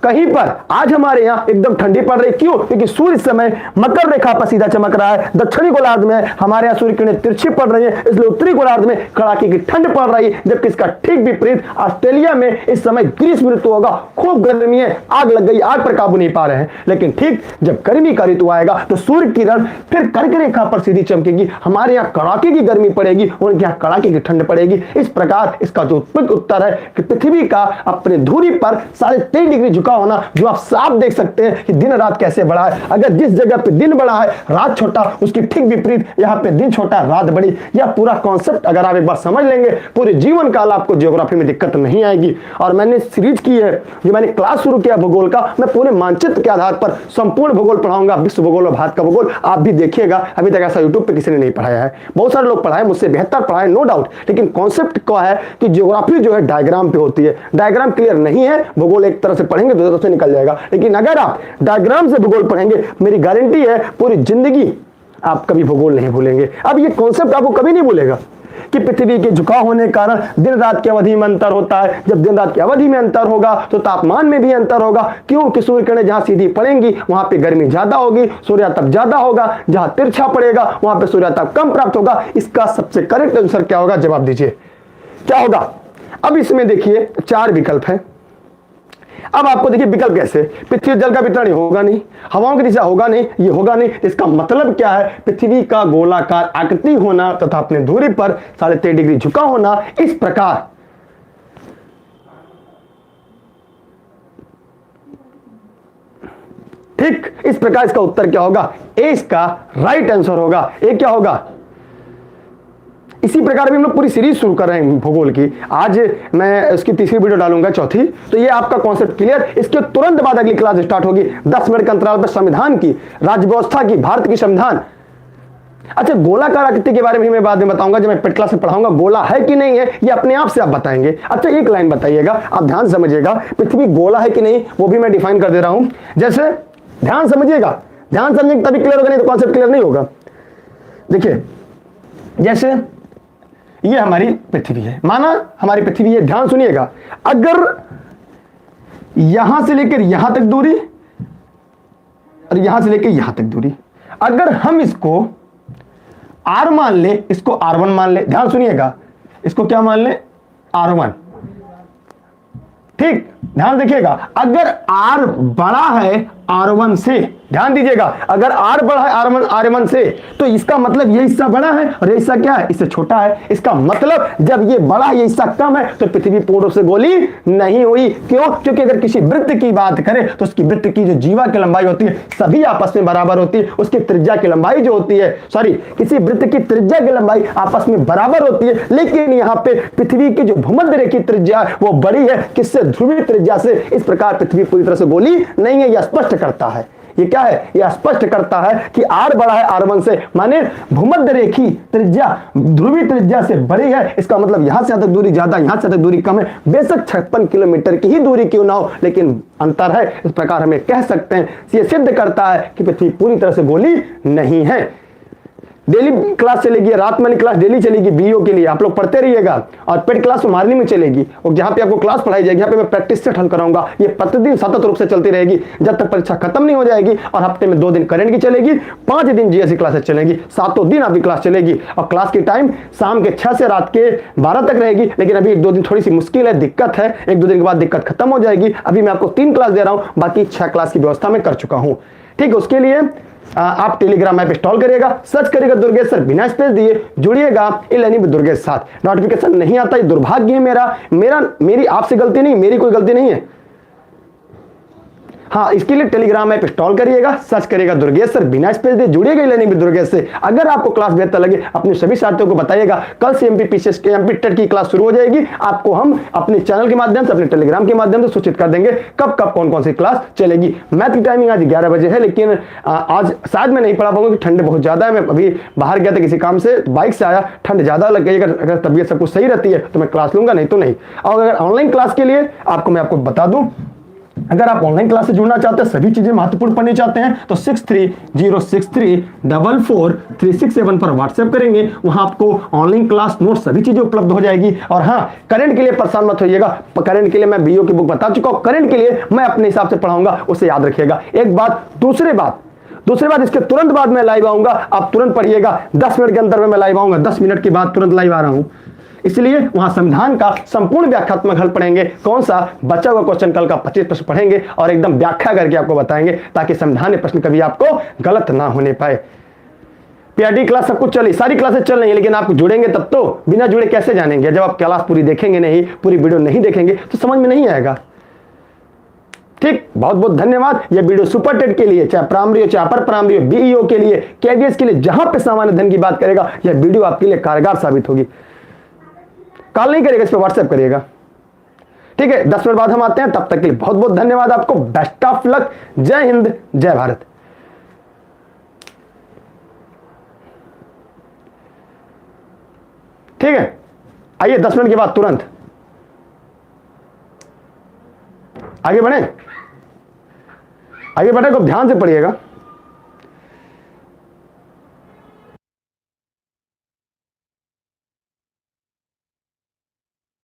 कहीं पर आज हमारे यहां एकदम ठंडी पड़ रही, क्यों? क्योंकि सूर्य इस समय मकर रेखा पर सीधा चमक रहा है। दक्षिणी गोलार्ध में हमारे यहां सूर्य किरणें तिरछी पड़ रही है, इसलिए उत्तरी गोलार्ध में कड़ाके की ठंड पड़ रही है। जबकि इसका ठीक विपरीत ऑस्ट्रेलिया में इस समय ग्रीष्म ऋतु होगा, खूब गर्मी है, आग लग गई, आग पर काबू नहीं पा रहे हैं। लेकिन ठीक जब गर्मी का ऋतु आएगा तो सूर्य किरण फिर कर्क रेखा पर सीधी चमकेगी, हमारे यहाँ कड़ाके की गर्मी पड़ेगी, उनके यहाँ कड़ाके की ठंड पड़ेगी। इस प्रकार इसका जो उत्तर है कि पृथ्वी का अपने धुरी पर 23.5 डिग्री झुकाव होना, जो आप साफ देख सकते हैं कि दिन रात कैसे बढ़ा है। अगर जिस जगह पे दिन बड़ा है रात छोटा, उसकी ठीक विपरीत यहाँ पे दिन छोटा रात बड़ी। यह पूरा कॉन्सेप्ट अगर आप एक बार समझ लेंगे, पूरे जीवन काल आपको ज्योग्राफी में दिक्कत नहीं आएगी। और मैंने सीरीज की है, जो मैंने क्लास शुरू किया भूगोल का, मैं पूरे मानचित्र के आधार पर संपूर्ण भूगोल पढ़ाऊंगा, विश्व भूगोल और भारत का भूगोल। आप भी देखिएगा, अभी तक ऐसा यूट्यूब पे किसी ने नहीं पढ़ाया है। बहुत सारे लोग पढ़ाए, मुझसे बेहतर पढ़ाए, नो डाउट, लेकिन कॉन्सेप्ट क्या है कि ज्योग्राफी जो है डायग्राम पे होती है। डायग्राम क्लियर नहीं है, भूगोल एक तरह से पढ़ेंगे दूसरी तरफ से निकल जाएगा। लेकिन अगर आप डायग्राम से भूगोल पढ़ेंगे, मेरी गारंटी है पूरी जिंदगी आप कभी भूगोल नहीं भूलेंगे। अब ये कॉन्सेप्ट आपको कभी नहीं भूलेगा कि पृथ्वी के झुकाव होने के कारण दिन रात की अवधि में अंतर होता है। जब दिन रात की अवधि में अंतर होगा तो तापमान में भी अंतर होगा, क्योंकि सूर्य किरणें जहां सीधी पड़ेंगी वहां पे गर्मी ज्यादा होगी, सूर्यातप ज्यादा होगा, जहां तिरछा पड़ेगा वहां पे सूर्यातप कम प्राप्त होगा। इसका सबसे करेक्ट आंसर क्या होगा? जवाब दीजिए, क्या होगा? अब इसमें देखिए 4 विकल्प हैं। अब आपको देखिए विकल्प कैसे, पृथ्वी जल का वितरण होगा नहीं, हवाओं की दिशा होगा नहीं, ये होगा नहीं। इसका मतलब क्या है? पृथ्वी का गोलाकार आकृति होना तथा अपने धुरी पर 23.5 डिग्री झुका होना। इस प्रकार ठीक इस प्रकार इसका उत्तर क्या होगा? ए इसका राइट आंसर होगा। ए क्या होगा? इसी प्रकार भी हम लोग पूरी सीरीज शुरू कर रहे हैं भूगोल की। आज मैं इसकी तीसरी वीडियो डालूंगा, चौथी। तो ये आपका कॉन्सेप्ट क्लियर। इसके तुरंत बाद अगली क्लास स्टार्ट होगी 10 मिनट के अंतराल पर संविधान की, राज्य व्यवस्था की, भारत की संविधान अच्छा, गोलाकार आकृति के बारे में मैं बाद में बताऊंगा, जब मैं पेट क्लास में पढ़ाऊंगा गोला है कि नहीं है, ये अपने आप से आप बताएंगे। अच्छा, एक लाइन बताइएगा, आप ध्यान समझिएगा, पृथ्वी गोला है कि नहीं वो भी मैं डिफाइन कर दे रहा हूं। जैसे ध्यान समझिएगा, ध्यान समझेंगे तभी क्लियर होगा, नहीं तो कॉन्सेप्ट क्लियर नहीं होगा। देखिए, जैसे ये हमारी पृथ्वी है, माना हमारी पृथ्वी है, ध्यान सुनिएगा, अगर यहां से लेकर यहां तक दूरी और यहां से लेकर यहां तक दूरी, अगर हम इसको R मान ले, इसको R1 मान ले, ध्यान सुनिएगा, इसको क्या मान ले, R1, ठीक, ध्यान देखिएगा, अगर R बड़ा है R1 से, ध्यान दीजिएगा, अगर R बड़ा है R1 से, तो इसका मतलब ये हिस्सा बड़ा है और ये हिस्सा क्या है, इससे छोटा है। इसका मतलब जब ये बड़ा है, ये हिस्सा कम है, तो पृथ्वी पूर्ण रूप से गोली नहीं हुई। क्यों? क्योंकि अगर किसी वृत्त की बात करें तो उसकी वृत्त की जो जीवा की लंबाई होती है सभी आपस में बराबर होती है, उसकी त्रिज्या की लंबाई जो होती है, सॉरी, किसी वृत्त की त्रिज्या की लंबाई आपस में बराबर होती है। लेकिन यहाँ पे पृथ्वी की जो भूमध्य रेखा त्रिज्या वो बड़ी है, किससे, ध्रुवीय त्रिज्या से। इस प्रकार पृथ्वी पूरी तरह से गोली नहीं है, यह स्पष्ट करता है। ये क्या है, यह स्पष्ट करता है कि R बड़ा है R1 से, माने भूमध्य रेखी त्रिज्या ध्रुवीय त्रिज्या से बड़ी है। इसका मतलब यहां से यहां तक दूरी ज्यादा, यहां से यहां तक दूरी कम है। बेशक 56 किलोमीटर की ही दूरी क्यों ना हो, लेकिन अंतर है। इस प्रकार हमें कह सकते हैं, ये सिद्ध करता है कि पृथ्वी पूरी तरह से गोली नहीं है। डेली क्लास चलेगी, रात वाली क्लास डेली चलेगी बीओ के लिए, आप लोग पढ़ते रहिएगा। और पेड क्लास मॉर्निंग में चलेगी, और जहां पे आपको क्लास पढ़ाई जाएगी, यहाँ पे मैं प्रैक्टिस सेट हल कराऊंगा। ये प्रतिदिन सतत रूप से चलती रहेगी जब तक परीक्षा खत्म नहीं हो जाएगी। और हफ्ते में 2 दिन करंट की चलेगी, 5 दिन जीएससी क्लासेस चलेगी, 7 दिन आपकी क्लास चलेगी। और क्लास की टाइम शाम के 6 से रात के 12 तक रहेगी। लेकिन अभी 1-2 दिन थोड़ी सी मुश्किल है, दिक्कत है, 1-2 दिन के बाद दिक्कत खत्म हो जाएगी। अभी मैं आपको 3 क्लास दे रहा हूं, बाकी 6 क्लास की व्यवस्था मैं कर चुका हूं। ठीक है, उसके लिए आप टेलीग्राम ऐप इंस्टॉल करिएगा, सर्च करिएगा दुर्गेश सर, बिना स्पेस दिए जुड़िएगा लर्निंग विद दुर्गेश साथ। नोटिफिकेशन नहीं आता, ये दुर्भाग्य है मेरी आपसे गलती नहीं, मेरी कोई गलती नहीं है। हाँ, इसके लिए टेलीग्राम ऐप इंस्टॉल करिएगा, सर्च करिएगा दुर्गेश सर, बिना स्पेस दिए जुड़िएगा लर्निंग विद दुर्गेश से। अगर आपको क्लास बेहतर लगे अपने सभी साथियों को बताइएगा। कल से एमपीपीसीएस के एमपी टेट की क्लास शुरू हो जाएगी। आपको हम अपने चैनल के माध्यम से, अपने टेलीग्राम के माध्यम से सूचित कर देंगे कब कब कौन कौन सी क्लास चलेगी। मैथ की टाइमिंग आज 11 बजे है, लेकिन आज शायद मैं नहीं पढ़ा पाऊंगा क्योंकि ठंड बहुत ज्यादा है। मैं अभी बाहर गया था किसी काम से, बाइक से आया, ठंड ज्यादा लग गई। अगर तबीयत सब कुछ सही रहती है तो मैं क्लास लूंगा, नहीं तो नहीं। और अगर ऑनलाइन क्लास के लिए मैं आपको बता दूं, अगर आप ऑनलाइन क्लास से जुड़ना चाहते हैं, सभी चीजें महत्वपूर्ण पढ़नी चाहते हैं, तो 6306344367 पर व्हाट्सएप करेंगे। वहां आपको ऑनलाइन क्लास नोट सभी चीजें उपलब्ध हो जाएगी। और हाँ, करंट के लिए परेशान मत होइएगा, करंट के लिए मैं बीओ की बुक बता चुका हूं, करंट के लिए मैं अपने हिसाब से पढ़ाऊंगा, उसे याद रखिएगा। एक बात, दूसरी बात, इसके तुरंत बाद मैं लाइव आऊंगा, आप तुरंत पढ़िएगा। 10 मिनट के अंदर में मैं लाइव आऊंगा, 10 मिनट के बाद तुरंत लाइव आ रहा हूं। इसलिए वहां संविधान का संपूर्ण व्याख्यात्मक हल पढ़ेंगे। कौन सा बचा हुआ क्वेश्चन, कल का 25 प्रश्न पढ़ेंगे और एकदम व्याख्या करके आपको बताएंगे, ताकि संविधान में प्रश्न कभी आपको गलत ना होने पाए। पीआरडी क्लास सब कुछ चली, सारी क्लासेस चल रही है, लेकिन आप जुड़ेंगे तब तो, बिना जुड़े कैसे जानेंगे? जब आप क्लास पूरी देखेंगे नहीं, पूरी वीडियो नहीं देखेंगे तो समझ में नहीं आएगा। ठीक, बहुत बहुत धन्यवाद। यह वीडियो सुपर टेट के लिए, चाहे प्राइमरी हो चाहे अपर प्राइमरी हो, बीईओ के लिए, केवीएस के लिए, जहां पे सामान्य अध्ययन की बात करेगा, यह वीडियो आपके लिए कारगर साबित होगी। कॉल नहीं करिएगा, इस पर व्हाट्सएप करिएगा। ठीक है, 10 मिनट बाद हम आते हैं, तब तक के लिए बहुत बहुत धन्यवाद आपको। Best of luck. जय हिंद, जय भारत। ठीक है, आइए 10 मिनट के बाद तुरंत आगे बढ़े। खूब ध्यान से पढ़िएगा।